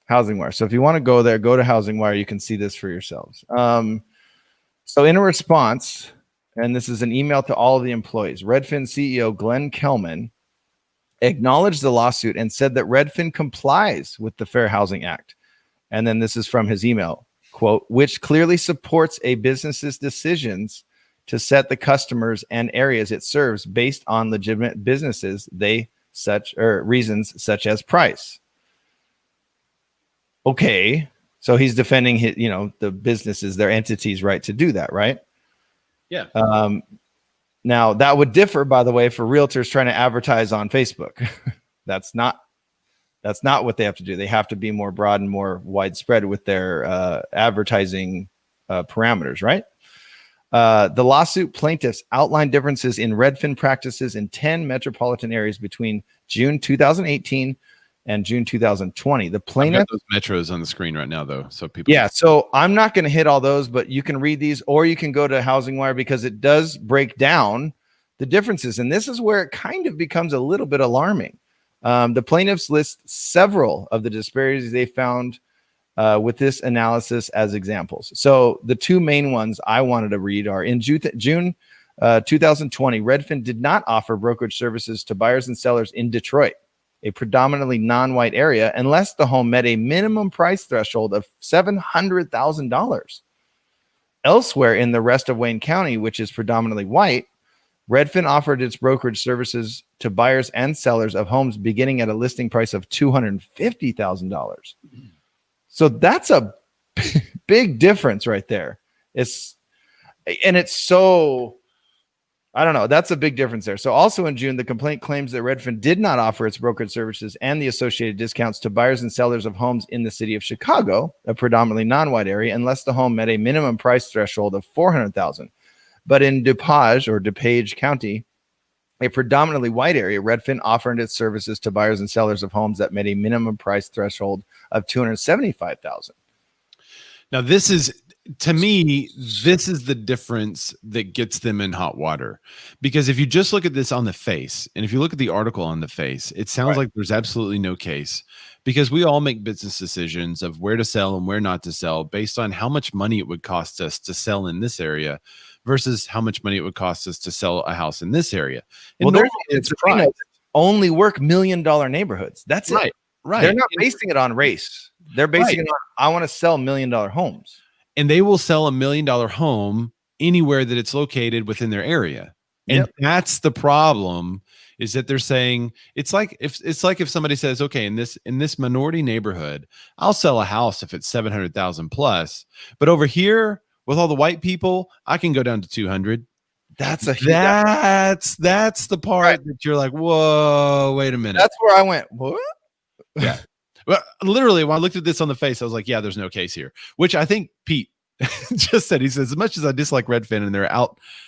Housing Wire. So if you want to go there, go to Housing Wire. You can see this for yourselves. So in a response, and this is an email to all of the employees, Redfin CEO Glenn Kelman acknowledged the lawsuit and said that Redfin complies with the Fair Housing Act. And then this is from his email, quote, which clearly supports a business's decisions to set the customers and areas it serves based on legitimate businesses, reasons such as price. Okay, so he's defending his, the businesses, their entities' right to do that, right? Yeah. Now that would differ, by the way, for realtors trying to advertise on Facebook. That's not what they have to do. They have to be more broad and more widespread with their advertising parameters, right? The lawsuit plaintiffs outlined differences in Redfin practices in 10 metropolitan areas between June 2018 and June 2020. The plaintiff, I've got those metros on the screen right now, though, so people. yeah. So I'm not going to hit all those, but you can read these, or you can go to Housing Wire because it does break down the differences, and this is where it kind of becomes a little bit alarming. The plaintiffs list several of the disparities they found with this analysis as examples. So the two main ones I wanted to read are in June 2020, Redfin did not offer brokerage services to buyers and sellers in Detroit, a predominantly non-white area, unless the home met a minimum price threshold of $700,000. Elsewhere in the rest of Wayne County, which is predominantly white, Redfin offered its brokerage services to buyers and sellers of homes beginning at a listing price of $250,000. So that's a big difference right there. It's so, I don't know. That's a big difference there. So also in June, the complaint claims that Redfin did not offer its brokerage services and the associated discounts to buyers and sellers of homes in the city of Chicago, a predominantly non-white area, unless the home met a minimum price threshold of $400,000. But in DuPage County, a predominantly white area, Redfin offered its services to buyers and sellers of homes that met a minimum price threshold of $275,000. Now, this is, to me, this is the difference that gets them in hot water. Because if you just look at this on the face, and if you look at the article on the face, it sounds like there's absolutely no case, because we all make business decisions of where to sell and where not to sell based on how much money it would cost us to sell in this area versus how much money it would cost us to sell a house in this area. And well, it's only work $1 million neighborhoods. That's right. It. Right. They're not basing it on race. They're basing it on, I want to sell $1 million homes. And they will sell $1 million home anywhere that it's located within their area. And that's the problem, is that they're saying it's like if somebody says, okay, in this minority neighborhood, I'll sell a house if it's 700,000 plus, but over here with all the white people, I can go down to 200. That's the part that you're like, whoa, wait a minute. That's where I went, what? Yeah. Well, literally, when I looked at this on the face, I was like, yeah, there's no case here, which I think Pete just said. He says, as much as I dislike Redfin and their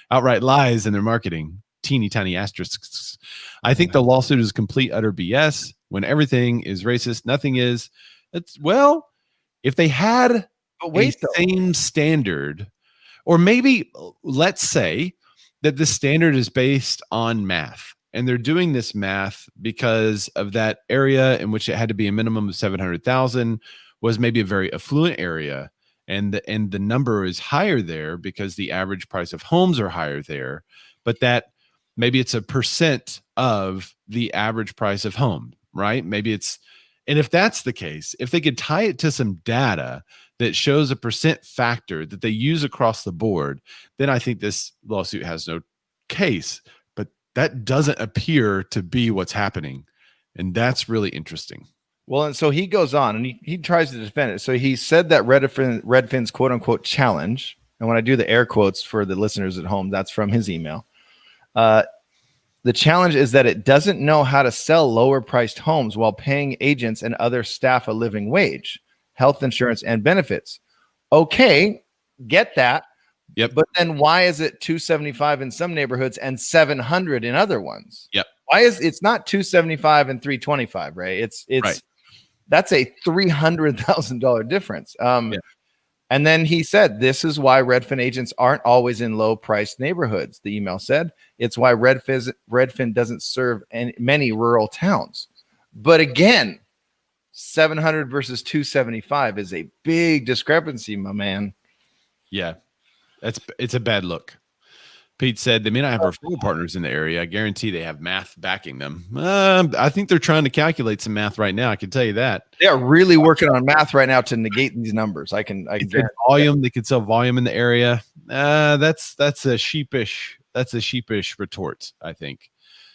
outright lies in their marketing, teeny tiny asterisks, I think the lawsuit is complete, utter BS. When everything is racist, nothing is. Well, if they had same standard, or maybe let's say that the standard is based on math, and they're doing this math because of that area in which it had to be a minimum of 700,000 was maybe a very affluent area, and the number is higher there because the average price of homes are higher there, but that maybe it's a percent of the average price of home, right? Maybe it's, and if that's the case, if they could tie it to some data that shows a percent factor that they use across the board, then I think this lawsuit has no case. But that doesn't appear to be what's happening. And that's really interesting. Well, and so he goes on and he tries to defend it. So he said that Redfin's quote unquote challenge, and when I do the air quotes for the listeners at home, that's from his email. The challenge is that it doesn't know how to sell lower priced homes while paying agents and other staff a living wage, health insurance, and benefits. Okay, get that. Yep. But then why is it $275 in some neighborhoods and $700 in other ones? Yep. Why is it's not $275 and $325, right? It's right. That's a $300,000 difference. And then he said, this is why Redfin agents aren't always in low priced neighborhoods. The email said it's why Redfin doesn't serve many rural towns. But again, 700 versus 275 is a big discrepancy, my man. Yeah, it's a bad look. Pete said they may not have referral partners in the area. I guarantee they have math backing them. I think they're trying to calculate some math right now. I can tell you that. They are really working on math right now to negate these numbers. I can volume. They could sell volume in the area. That's a sheepish retort, I think.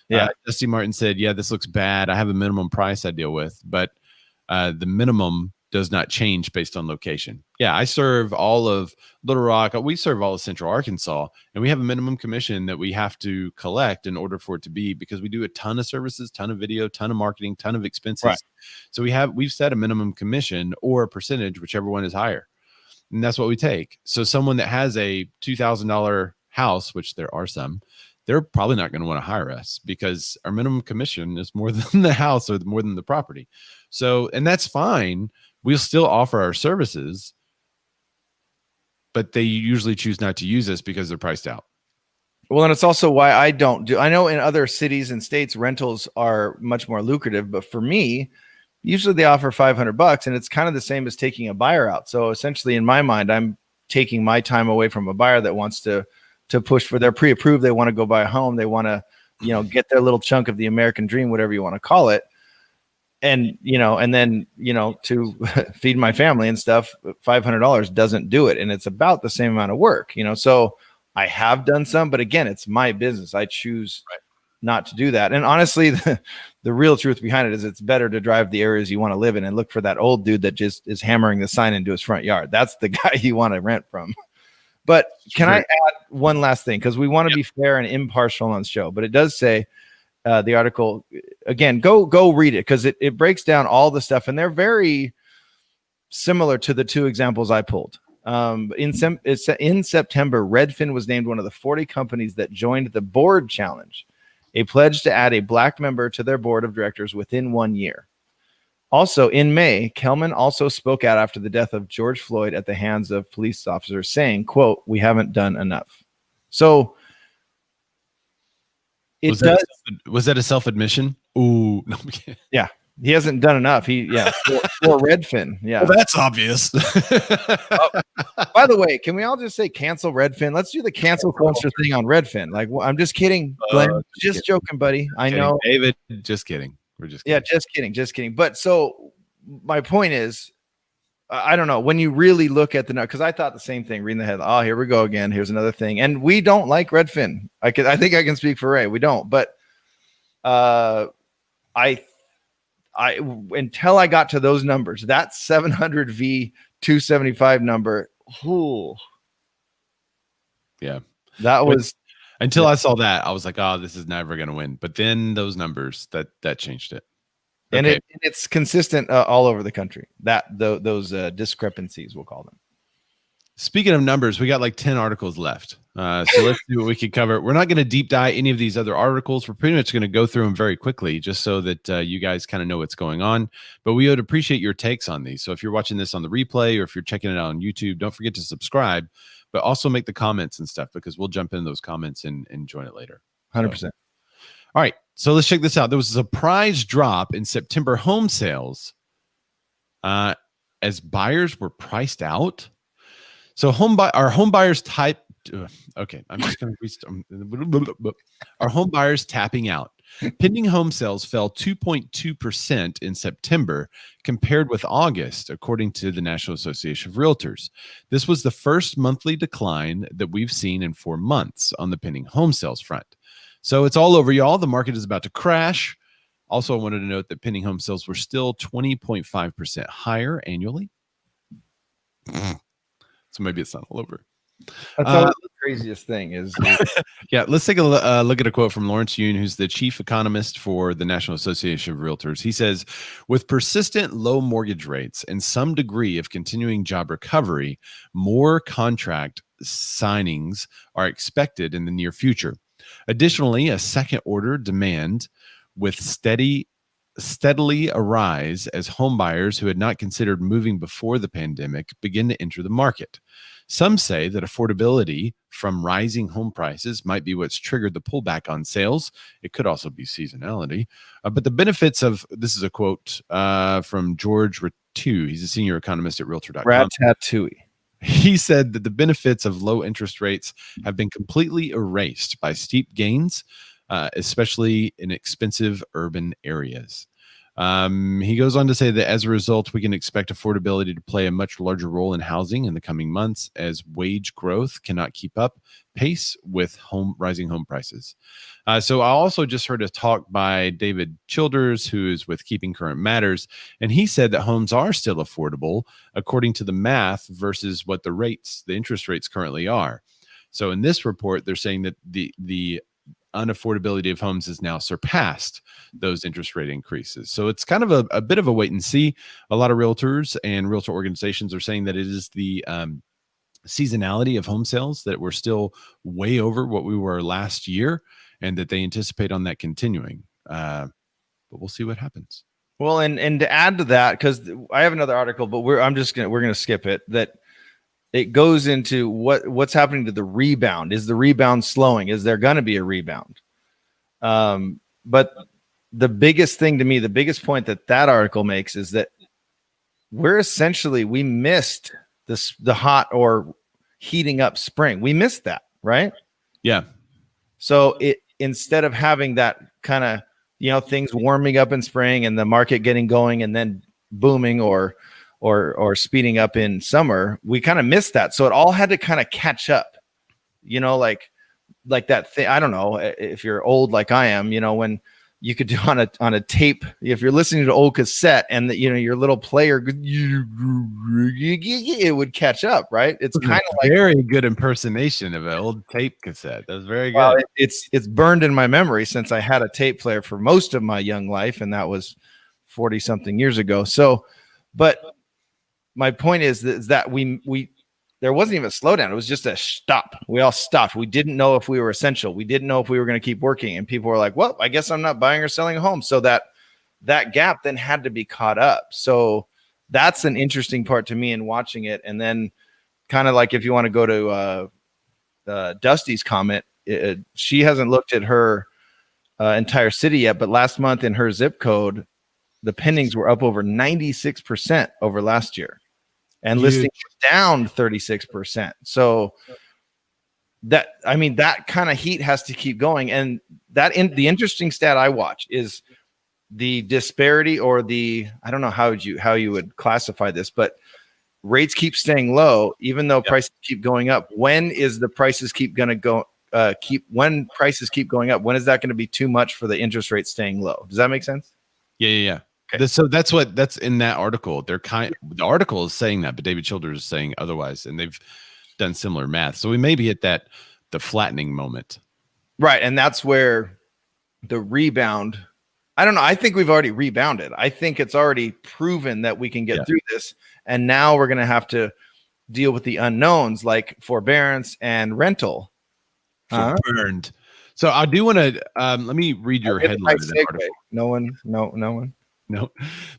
Yeah. Dusty Martin said, yeah, this looks bad. I have a minimum price I deal with, but the minimum does not change based on location. Yeah, I serve all of Little Rock. We serve all of Central Arkansas, and we have a minimum commission that we have to collect in order for it to be, because we do a ton of services, ton of video, ton of marketing, ton of expenses. Right. So we've set a minimum commission or a percentage, whichever one is higher. and that's what we take. So someone that has a $2,000 house, which there are some, they're probably not going to want to hire us because our minimum commission is more than the house or more than the property. So, and that's fine. We'll still offer our services, but they usually choose not to use us because they're priced out. Well, and it's also why I don't do, I know in other cities and states, rentals are much more lucrative, but for me, usually they offer $500 and it's kind of the same as taking a buyer out. So essentially in my mind, I'm taking my time away from a buyer that wants to push for their pre-approved. They want to go buy a home. They want to, get their little chunk of the American dream, whatever you want to call it. And, and then, to feed my family and stuff, $500 doesn't do it. And it's about the same amount of work, so I have done some, but again, it's my business. I choose not to do that. And honestly, the real truth behind it is it's better to drive the areas you want to live in and look for that old dude that just is hammering the sign into his front yard. That's the guy you want to rent from. But can I add one last thing? Because we want to be fair and impartial on the show. But it does say the article, again, go read it because it breaks down all the stuff. And they're very similar to the two examples I pulled. In September, Redfin was named one of the 40 companies that joined the board challenge, a pledge to add a Black member to their board of directors within 1 year. Also, in May, Kelman also spoke out after the death of George Floyd at the hands of police officers, saying, quote, "We haven't done enough." So was that a self-admission? Ooh, no. Yeah, he hasn't done enough. For Redfin. Yeah. Well, that's obvious. By the way, can we all just say cancel Redfin? Let's do the cancel culture thing on Redfin. Like, I'm just kidding, Glenn. Just joking, buddy. I know, David. Just kidding. We're just kidding. Yeah, just kidding. But so my point is, I don't know when you really look at the because I thought the same thing. Reading the headline, oh, here we go again. Here's another thing, and we don't like Redfin. I think I can speak for Ray. We don't, but I until I got to those numbers, that 700 v 275 number. Ooh. Yeah, that was. Until I saw that, I was like, "Oh, this is never going to win." But then those numbers that changed it, and it's consistent all over the country. Those discrepancies, we'll call them. Speaking of numbers, we got like 10 articles left, so let's see what we can cover. We're not going to deep dive any of these other articles. We're pretty much going to go through them very quickly, just so that you guys kind of know what's going on. But we would appreciate your takes on these. So if you're watching this on the replay or if you're checking it out on YouTube, don't forget to subscribe. But also make the comments and stuff because we'll jump into those comments and join it later. 100%. So, all right. So let's check this out. There was a surprise drop in September home sales as buyers were priced out. So our home buyers type. Okay, I'm just going to restart. Our home buyers tapping out. Pending home sales fell 2.2% in September compared with August, according to the National Association of Realtors. This was the first monthly decline that we've seen in 4 months on the pending home sales front. So it's all over, y'all. The market is about to crash. Also, I wanted to note that pending home sales were still 20.5% higher annually. So maybe it's not all over. That's the craziest thing is. Yeah, let's take a look at a quote from Lawrence Yoon, who's the chief economist for the National Association of Realtors. He says, with persistent low mortgage rates and some degree of continuing job recovery, more contract signings are expected in the near future. Additionally, a second order demand with steadily arise as home buyers who had not considered moving before the pandemic begin to enter the market. Some say that affordability from rising home prices might be what's triggered the pullback on sales. It could also be seasonality. But the benefits of, this is a quote from George Ratu. He's a senior economist at Realtor.com. Ratatouille. He said that the benefits of low interest rates have been completely erased by steep gains, especially in expensive urban areas. He goes on to say that as a result, we can expect affordability to play a much larger role in housing in the coming months as wage growth cannot keep up pace with rising home prices. So I also just heard a talk by David Childers, who is with Keeping Current Matters, and he said that homes are still affordable according to the math versus what the interest rates currently are. So in this report, they're saying that the unaffordability of homes has now surpassed those interest rate increases. So it's kind of a bit of a wait and see. A lot of realtors and realtor organizations are saying that it is the seasonality of home sales, that we're still way over what we were last year, and that they anticipate on that continuing. But we'll see what happens. Well, and to add to that, because I have another article, but we're gonna skip it. That it goes into what's happening to the rebound. Is the rebound slowing? Is there going to be a rebound? But the biggest thing to me, the biggest point that article makes is that we missed the hot or heating up spring. We missed that, right? Yeah. So instead of having that kind of, things warming up in spring and the market getting going and then booming or speeding up in summer, we kind of missed that. So it all had to kind of catch up, like that thing. I don't know if you're old like I am, when you could do on a tape, if you're listening to old cassette and your little player, it would catch up, right? It's kind of like very good impersonation of an old tape cassette. That was very good. Well, it's burned in my memory since I had a tape player for most of my young life, and that was 40 something years ago. So, but my point is that we there wasn't even a slowdown. It was just a stop. We all stopped. We didn't know if we were essential. We didn't know if we were going to keep working. And people were like, well, I guess I'm not buying or selling a home. So that gap then had to be caught up. So that's an interesting part to me in watching it. And then kind of like if you want to go to Dusty's comment, she hasn't looked at her entire city yet. But last month in her zip code, the pendings were up over 96% over last year. And listings down 36%. So that kind of heat has to keep going. And the interesting stat I watch is the disparity, or I don't know how you would classify this, but rates keep staying low, even though prices keep going up. When is the prices when prices keep going up? When is that going to be too much for the interest rate staying low? Does that make sense? Yeah. Okay. So that's in that article. The article is saying that, but David Childers is saying otherwise, and they've done similar math. So we may be at the flattening moment, right? And that's where the rebound. I don't know. I think we've already rebounded. I think it's already proven that we can get through this, and now we're going to have to deal with the unknowns like forbearance and rental. Burned. So I do want to let me read your headline of that article. No one. No,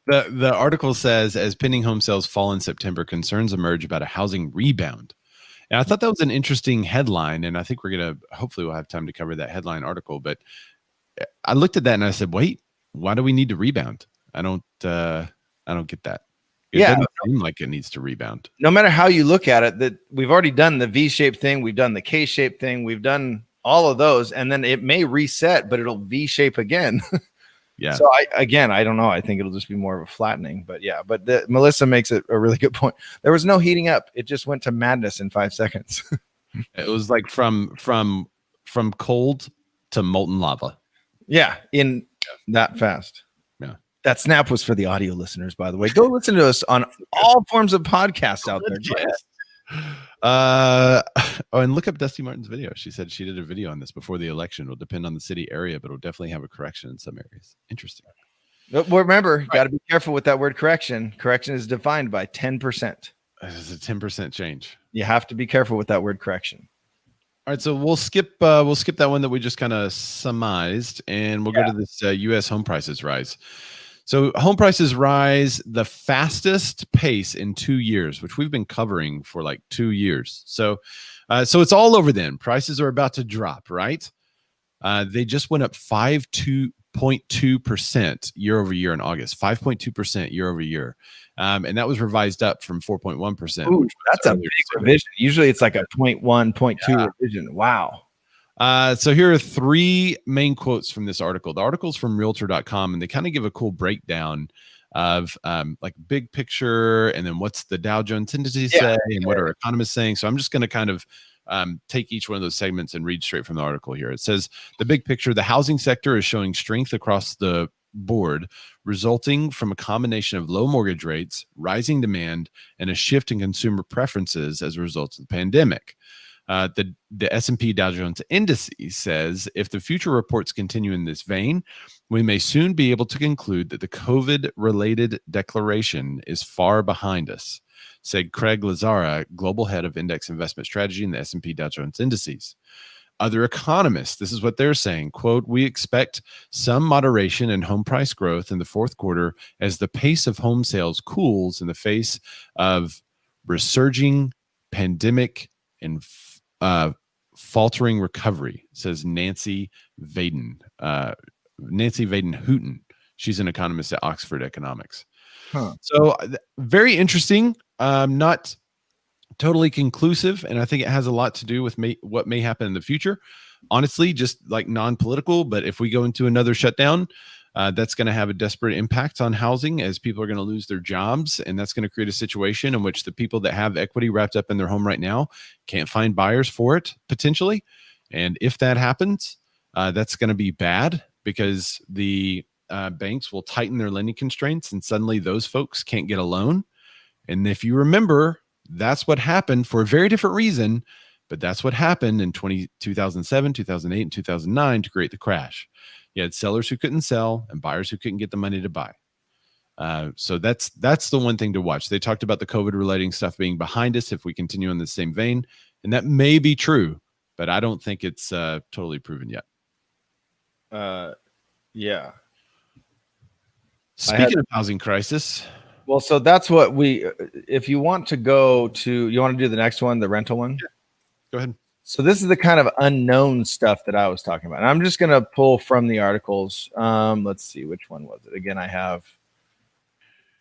the article says, as pending home sales fall in September, concerns emerge about a housing rebound. And I thought that was an interesting headline. And I think hopefully we'll have time to cover that headline article. But I looked at that and I said, wait, why do we need to rebound? I don't get that. It doesn't seem like it needs to rebound. No matter how you look at it, that we've already done the V-shaped thing. We've done the K-shaped thing. We've done all of those. And then it may reset, but it'll V-shape again. Yeah. So I don't know. I think it'll just be more of a flattening, but Melissa makes it a really good point. There was no heating up. It just went to madness in 5 seconds. It was like from cold to molten lava. Yeah. In that fast. Yeah. That snap was for the audio listeners, by the way. Go listen to us on all forms of podcasts out there. And look up Dusty Martin's video. She said she did a video on this before the election. It'll depend on the city area, but it'll definitely have a correction in some areas. Interesting. But remember, you got to be careful with that word correction. Correction is defined by 10%. It's a 10% change. You have to be careful with that word correction. All right, so we'll skip that one that we just kind of surmised, and we'll go to this U.S. home prices rise. So home prices rise the fastest pace in 2 years, which we've been covering for like 2 years. So it's all over then. Prices are about to drop, right? They just went up 5.2% year over year in August, 5.2% year over year. And that was revised up from 4.1%. That's a big revision. Usually it's like a 0.1, 0.2 revision. Wow. So here are 3 main quotes from this article. The article's from Realtor.com, and they kind of give a cool breakdown of like big picture, and then what's the Dow Jones Indices say, and what are economists saying. So I'm just going to kind of take each one of those segments and read straight from the article here. It says, the big picture, the housing sector is showing strength across the board, resulting from a combination of low mortgage rates, rising demand, and a shift in consumer preferences as a result of the pandemic. The S&P Dow Jones Indices says if the future reports continue in this vein, we may soon be able to conclude that the COVID-related declaration is far behind us, said Craig Lazara, global head of index investment strategy in the S&P Dow Jones Indices. Other economists, this is what they're saying, quote, we expect some moderation in home price growth in the fourth quarter as the pace of home sales cools in the face of resurging pandemic and faltering recovery, says Nancy Vaden. Nancy Vaden Hooten. She's an economist at Oxford Economics. So very interesting. Not totally conclusive, and I think it has a lot to do with what may happen in the future. Honestly, just like non-political, but if we go into another shutdown, that's going to have a desperate impact on housing as people are going to lose their jobs, and that's going to create a situation in which the people that have equity wrapped up in their home right now can't find buyers for it potentially. And if that happens, that's going to be bad because the banks will tighten their lending constraints, and suddenly those folks can't get a loan. And if you remember, that's what happened for a very different reason, but that's what happened in 2007, 2008, and 2009 to create the crash. You had sellers who couldn't sell and buyers who couldn't get the money to buy. So that's the one thing to watch. They talked about the COVID-relating stuff being behind us if we continue in the same vein, and that may be true, but I don't think it's totally proven yet. Yeah. Speaking of housing crisis. Well, so that's what if you want to go to, you want to do the next one, the rental one? Yeah. Go ahead. So this is the kind of unknown stuff that I was talking about. And I'm just going to pull from the articles. Let's see, which one was it? Again, I have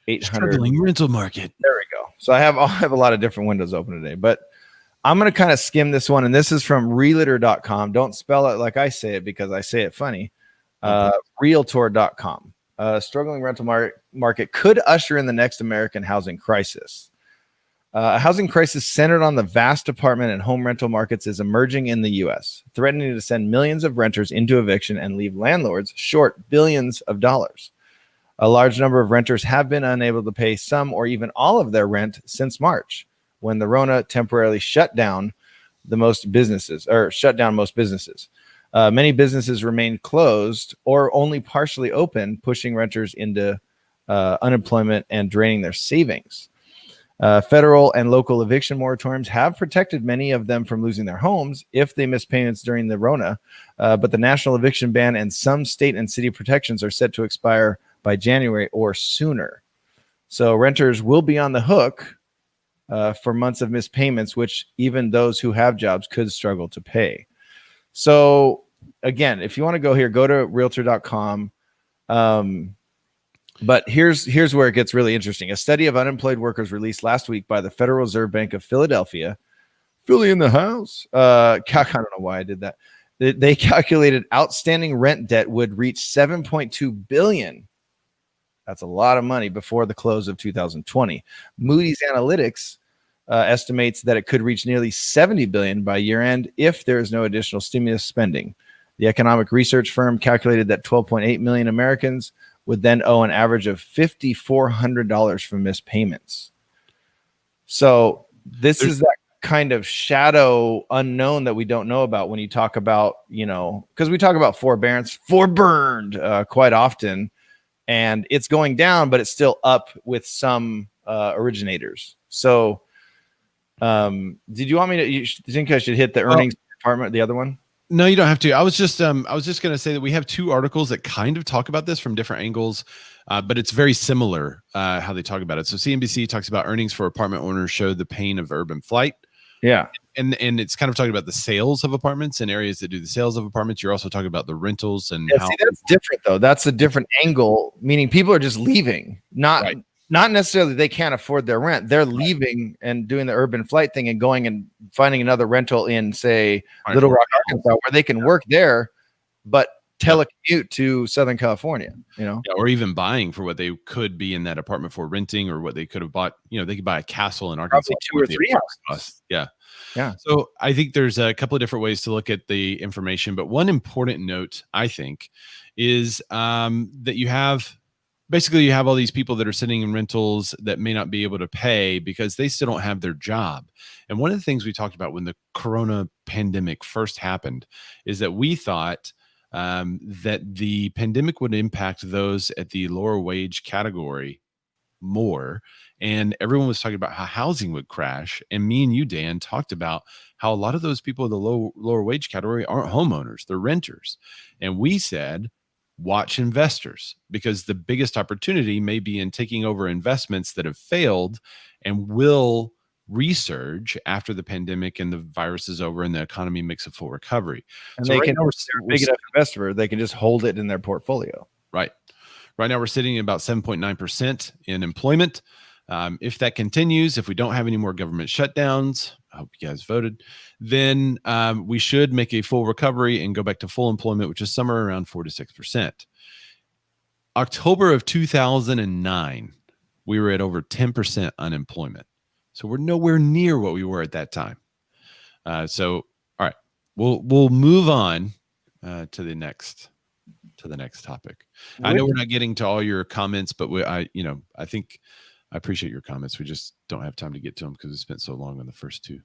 800. Struggling rental market. There we go. So I have a lot of different windows open today, but I'm going to kind of skim this one. And this is from realtor.com. Don't spell it like I say it because I say it funny. Realtor.com. Struggling rental market could usher in the next American housing crisis. A housing crisis centered on the vast apartment and home rental markets is emerging in the U.S., threatening to send millions of renters into eviction and leave landlords short billions of dollars. A large number of renters have been unable to pay some or even all of their rent since March, when the Rona temporarily shut down most businesses. Many businesses remain closed or only partially open, pushing renters into unemployment and draining their savings. Federal and local eviction moratoriums have protected many of them from losing their homes if they miss payments during the Rona, but the national eviction ban and some state and city protections are set to expire by January or sooner. So renters will be on the hook for months of missed payments, which even those who have jobs could struggle to pay. So again, if you want to go here, go to realtor.com. But here's where it gets really interesting. A study of unemployed workers released last week by the Federal Reserve Bank of Philadelphia, Philly in the house. I don't know why I did that. They calculated outstanding rent debt would reach $7.2 billion. That's a lot of money before the close of 2020. Moody's Analytics estimates that it could reach nearly $70 billion by year end if there is no additional stimulus spending. The economic research firm calculated that 12.8 million Americans would then owe an average of $5,400 from missed payments. So this is that kind of shadow unknown that we don't know about when you talk about, because we talk about forbearance, quite often, and it's going down, but it's still up with some originators. So did you want me to, you think I should hit the earnings department, the other one? No, you don't have to. I was just going to say that we have two articles that kind of talk about this from different angles, but it's very similar how they talk about it. So CNBC talks about earnings for apartment owners show the pain of urban flight. Yeah. And it's kind of talking about the sales of apartments and areas that do the sales of apartments. You're also talking about the rentals and how that's different though. That's a different angle, meaning people are just leaving, not necessarily they can't afford their rent. They're leaving and doing the urban flight thing and going and finding another rental in, say, Little Rock, Arkansas, where they can work there, but telecommute to Southern California, or even buying for what they could be in that apartment for renting, or what they could have bought. They could buy a castle in Arkansas. Probably 2 or 3 houses. Yeah. Yeah. So I think there's a couple of different ways to look at the information, but one important note, I think, is that you have basically you have all these people that are sitting in rentals that may not be able to pay because they still don't have their job. And one of the things we talked about when the corona pandemic first happened is that we thought that the pandemic would impact those at the lower wage category more. And everyone was talking about how housing would crash. And me and you, Dan, talked about how a lot of those people in the lower wage category aren't homeowners, they're renters. And we said, watch investors, because the biggest opportunity may be in taking over investments that have failed and will resurge after the pandemic and the virus is over and the economy makes a full recovery. And so they right can, now they're a big enough investor, they can just hold it in their portfolio. Right. Right now we're sitting at about 7.9% in employment. If that continues, if we don't have any more government shutdowns, I hope you guys voted, then we should make a full recovery and go back to full employment, which is somewhere around 4 to 6%. October of 2009, we were at over 10% unemployment. So we're nowhere near what we were at that time. So, all right, we'll move on to the next topic. I know we're not getting to all your comments, but I think I appreciate your comments. We just don't have time to get to them because we spent so long on the first two.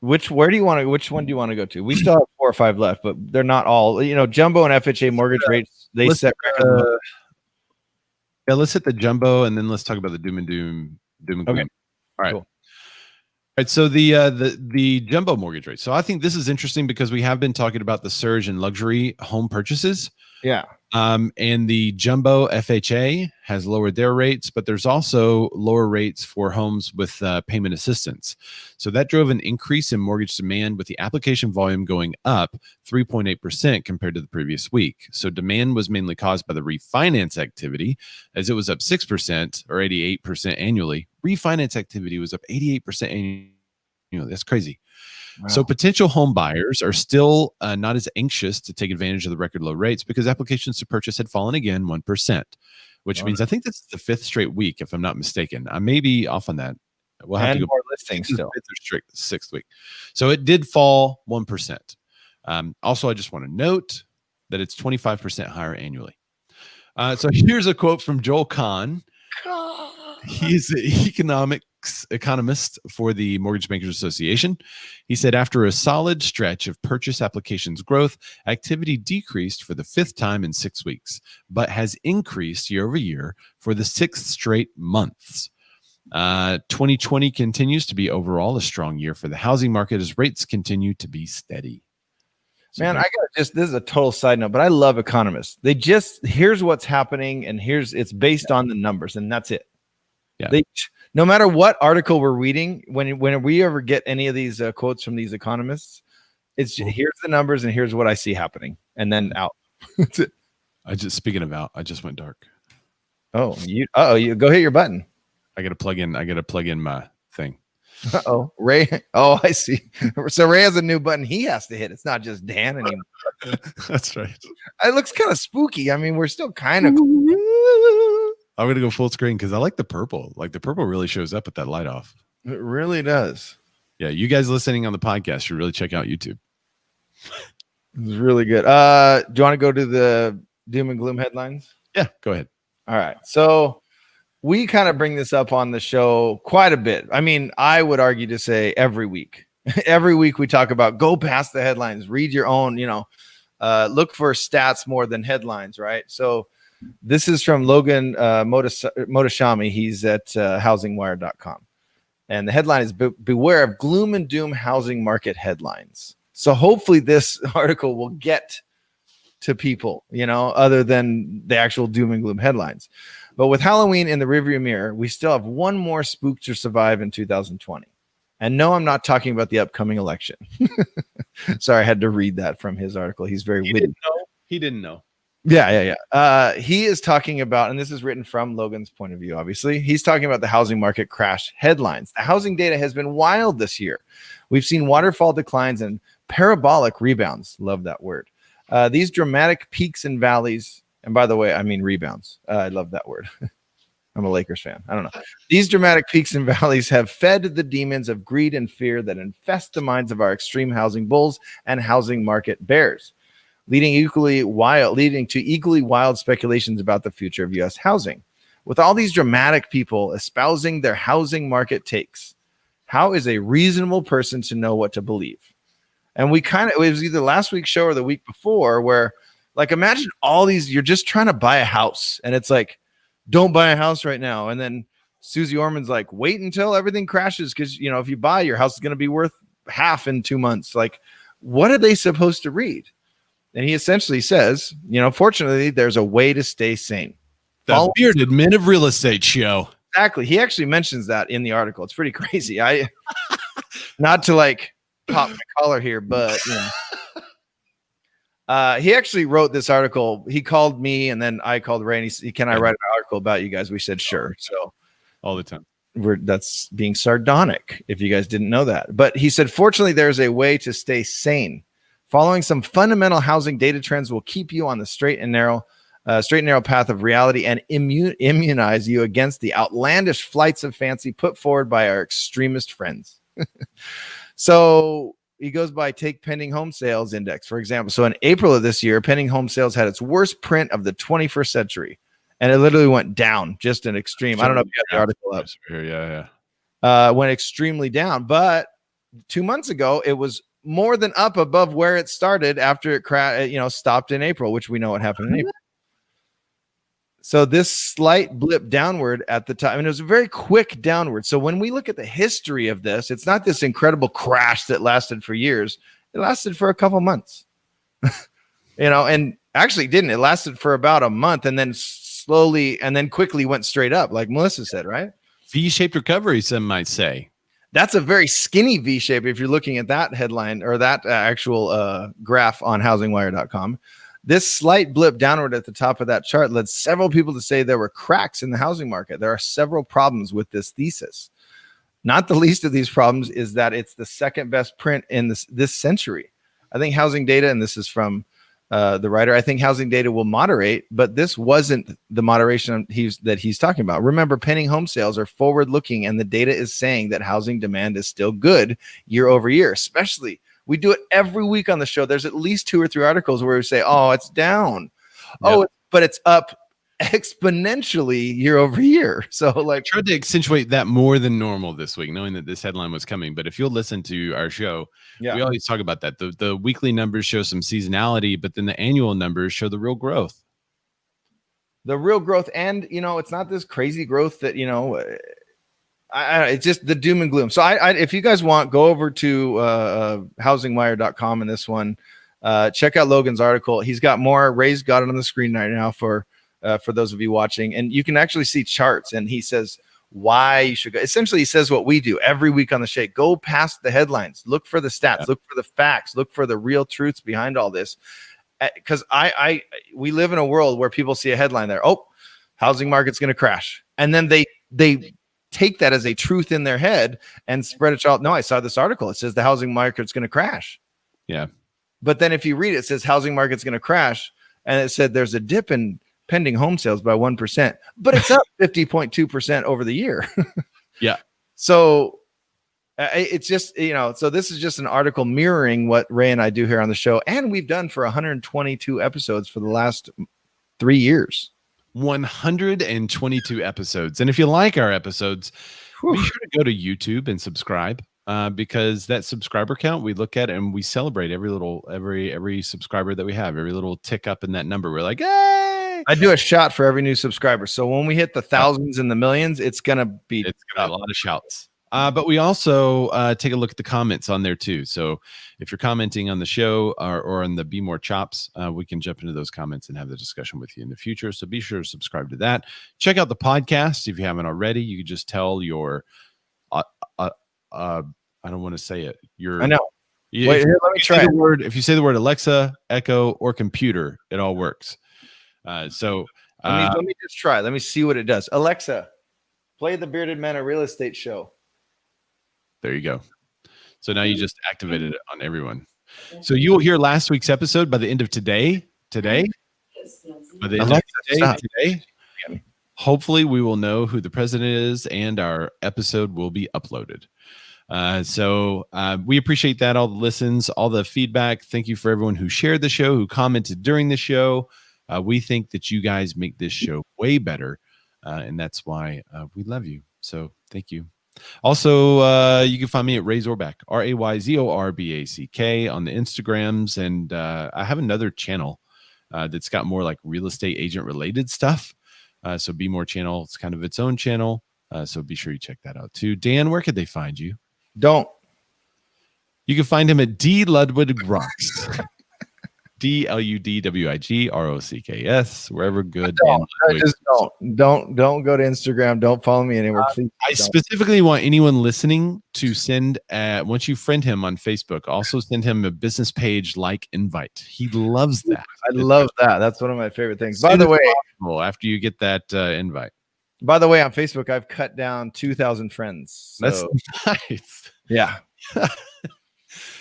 Which one do you want to go to? We still have 4 or 5 left, but they're not all, jumbo and FHA mortgage rates. They set records. Yeah, let's hit the jumbo and then let's talk about the doom and gloom. Okay. All right. Cool. All right, so the jumbo mortgage rate. So I think this is interesting because we have been talking about the surge in luxury home purchases. Yeah. And the jumbo FHA has lowered their rates, but there's also lower rates for homes with payment assistance. So that drove an increase in mortgage demand, with the application volume going up 3.8% compared to the previous week. So demand was mainly caused by the refinance activity, as it was up 6% or 88% annually. Refinance activity was up 88% annually. That's crazy. Wow. So potential home buyers are still not as anxious to take advantage of the record low rates because applications to purchase had fallen again 1%, which means I think that's the 5th straight week, if I'm not mistaken. I may be off on that. We'll have to go more listings still. 5th or 6th week. So it did fall 1%. Also, I just want to note that it's 25% higher annually. So here's a quote from Joel Kahn. He's an economist for the Mortgage Bankers Association. He said, after a solid stretch of purchase applications growth, activity decreased for the 5th time in 6 weeks, but has increased year over year for the 6th straight months. 2020 continues to be overall a strong year for the housing market as rates continue to be steady. So man, this is a total side note, but I love economists. Here's what's happening, and it's based on the numbers, and that's it. Yeah. No matter what article we're reading, when we ever get any of these quotes from these economists, it's here's the numbers and here's what I see happening, and then out. That's it. Speaking of out, I just went dark. Oh, you go hit your button. I got to plug in my thing. Ray. Oh, I see. So Ray has a new button he has to hit. It's not just Dan anymore. That's right. It looks kind of spooky. I mean, we're still kind of. I'm going to go full screen because I like the purple. Like the purple really shows up with that light off. It really does. Yeah. You guys listening on the podcast should really check out YouTube. It's really good. Do you want to go to the doom and gloom headlines? Yeah, go ahead. All right. So we kind of bring this up on the show quite a bit. I mean, I would argue to say every week. Every week we talk about go past the headlines, read your own, look for stats more than headlines, right? So this is from Logan Motoshami. He's at housingwire.com. And the headline is beware of gloom and doom housing market headlines. So hopefully this article will get to people, other than the actual doom and gloom headlines. But with Halloween in the rearview mirror, we still have one more spook to survive in 2020. And no, I'm not talking about the upcoming election. Sorry, I had to read that from his article. He's very witty. He didn't know. Yeah. He is talking about, and this is written from Logan's point of view, obviously. He's talking about the housing market crash headlines. The housing data has been wild this year. We've seen waterfall declines and parabolic rebounds. Love that word. These dramatic peaks and valleys, and by the way, I mean rebounds. I love that word. I'm a Lakers fan. I don't know. These dramatic peaks and valleys have fed the demons of greed and fear that infest the minds of our extreme housing bulls and housing market bears, leading to equally wild speculations about the future of U.S. housing. With all these dramatic people espousing their housing market takes, how is a reasonable person to know what to believe? And it was either last week's show or the week before where, like, imagine all these, you're just trying to buy a house and it's like, don't buy a house right now. And then Susie Orman's like, wait until everything crashes. Cause if you buy, your house is going to be worth half in 2 months. Like, what are they supposed to read? And he essentially says, fortunately, there's a way to stay sane. The Bearded Men of Real Estate show. Exactly. He actually mentions that in the article. It's pretty crazy. Not to like pop my collar here, but he actually wrote this article. He called me and then I called Ray and he said, can I write an article about you guys? We said, sure. So all the time. That's being sardonic if you guys didn't know that. But he said, fortunately, there's a way to stay sane. Following some fundamental housing data trends will keep you on the straight and narrow path of reality and immunize you against the outlandish flights of fancy put forward by our extremist friends. So he goes by take pending home sales index, for example. So in April of this year, pending home sales had its worst print of the 21st century. And it literally went down, just an extreme. I don't know if you got the article up. Yeah. Went extremely down. But 2 months ago, it was more than up above where it started after it stopped in April, which we know what happened in April. So this slight blip downward at the time, and it was a very quick downward. So when we look at the history of this, it's not this incredible crash that lasted for years. It lasted for a couple months, and actually didn't. It lasted for about a month and then slowly and then quickly went straight up, like Melissa said, right? V-shaped recovery, some might say. That's a very skinny V shape if you're looking at that headline or that actual graph on housingwire.com. This slight blip downward at the top of that chart led several people to say there were cracks in the housing market. There are several problems with this thesis. Not the least of these problems is that it's the second best print in this century. I think housing data, and this is from the writer, I think housing data will moderate, but this wasn't the moderation that he's talking about. Remember, pending home sales are forward looking, and the data is saying that housing demand is still good year over year. Especially, we do it every week on the show. There's at least 2 or 3 articles where we say, oh, it's down. Yep. Oh, but it's up exponentially year over year. So like, I tried to accentuate that more than normal this week, knowing that this headline was coming. But if you'll listen to our show, we always talk about that. The weekly numbers show some seasonality, but then the annual numbers show the real growth. The real growth. And, it's not this crazy growth that, it's just the doom and gloom. So if you guys want, go over to housingwire.com and this one, check out Logan's article. He's got more. Ray's got it on the screen right now for those of you watching, and you can actually see charts, and he says why you should go. Essentially, he says what we do every week on the show. Go past the headlines, look for the stats, look for the facts, look for the real truths behind all this. Because we live in a world where people see a headline there, oh, housing market's going to crash, and then they take that as a truth in their head and spread it out. No, I saw this article. It says the housing market's going to crash. Yeah. But then if you read it, it says housing market's going to crash, and it said there's a dip in pending home sales by 1%, but it's up 50.2% over the year. Yeah. So it's just, so this is just an article mirroring what Ray and I do here on the show. And we've done for 122 episodes for the last 3 years. 122 episodes. And if you like our episodes, be sure to go to YouTube and subscribe. Because that subscriber count we look at and we celebrate every subscriber that we have, every little tick up in that number. We're like, hey! I do a shot for every new subscriber. So when we hit the thousands and the millions, it's gonna be a lot of shouts. But we also take a look at the comments on there too. So if you're commenting on the show or on the Be More Chops, we can jump into those comments and have the discussion with you in the future. So be sure to subscribe to that. Check out the podcast if you haven't already. You can just tell your I don't want to say it. I know. Wait, here, let me try the word. If you say the word Alexa, Echo, or computer, it all works. Let me just try. Let me see what it does. Alexa, play the Bearded Men of Real Estate show. There you go. So now you just activated it on everyone. So you will hear last week's episode by the end of today. By the end of today. Hopefully we will know who the president is and our episode will be uploaded. So we appreciate that, all the listens, all the feedback. Thank you for everyone who shared the show, who commented during the show. We think that you guys make this show way better And that's why we love you. So thank you. Also, you can find me at Razorback, RAYZORBACK on the Instagrams. And I have another channel that's got more like real estate agent related stuff. So Be More channel, it's kind of its own channel. So be sure you check that out too. Dan, where could they find you? Don't. You can find him at D Ludwig Rocks. DLUDWIGROCKS, wherever good. Just don't go to Instagram. Don't follow me anywhere, please. I specifically want anyone listening to send once you friend him on Facebook, also send him a business page like invite. He loves that. I love that. That's one of my favorite things. By the way, after you get that invite. By the way, on Facebook, I've cut down 2,000 friends. So. That's nice. Yeah.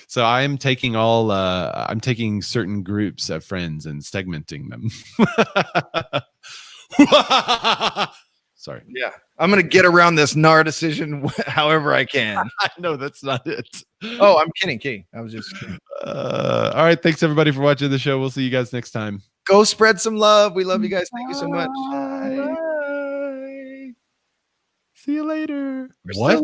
So I'm taking I'm taking certain groups of friends and segmenting them. Sorry. Yeah. I'm going to get around this NAR decision however I can. No, that's not it. Oh, I'm kidding. I was just kidding. All right. Thanks everybody for watching the show. We'll see you guys next time. Go spread some love. We love you guys. Thank you so much. Bye. See you later. What?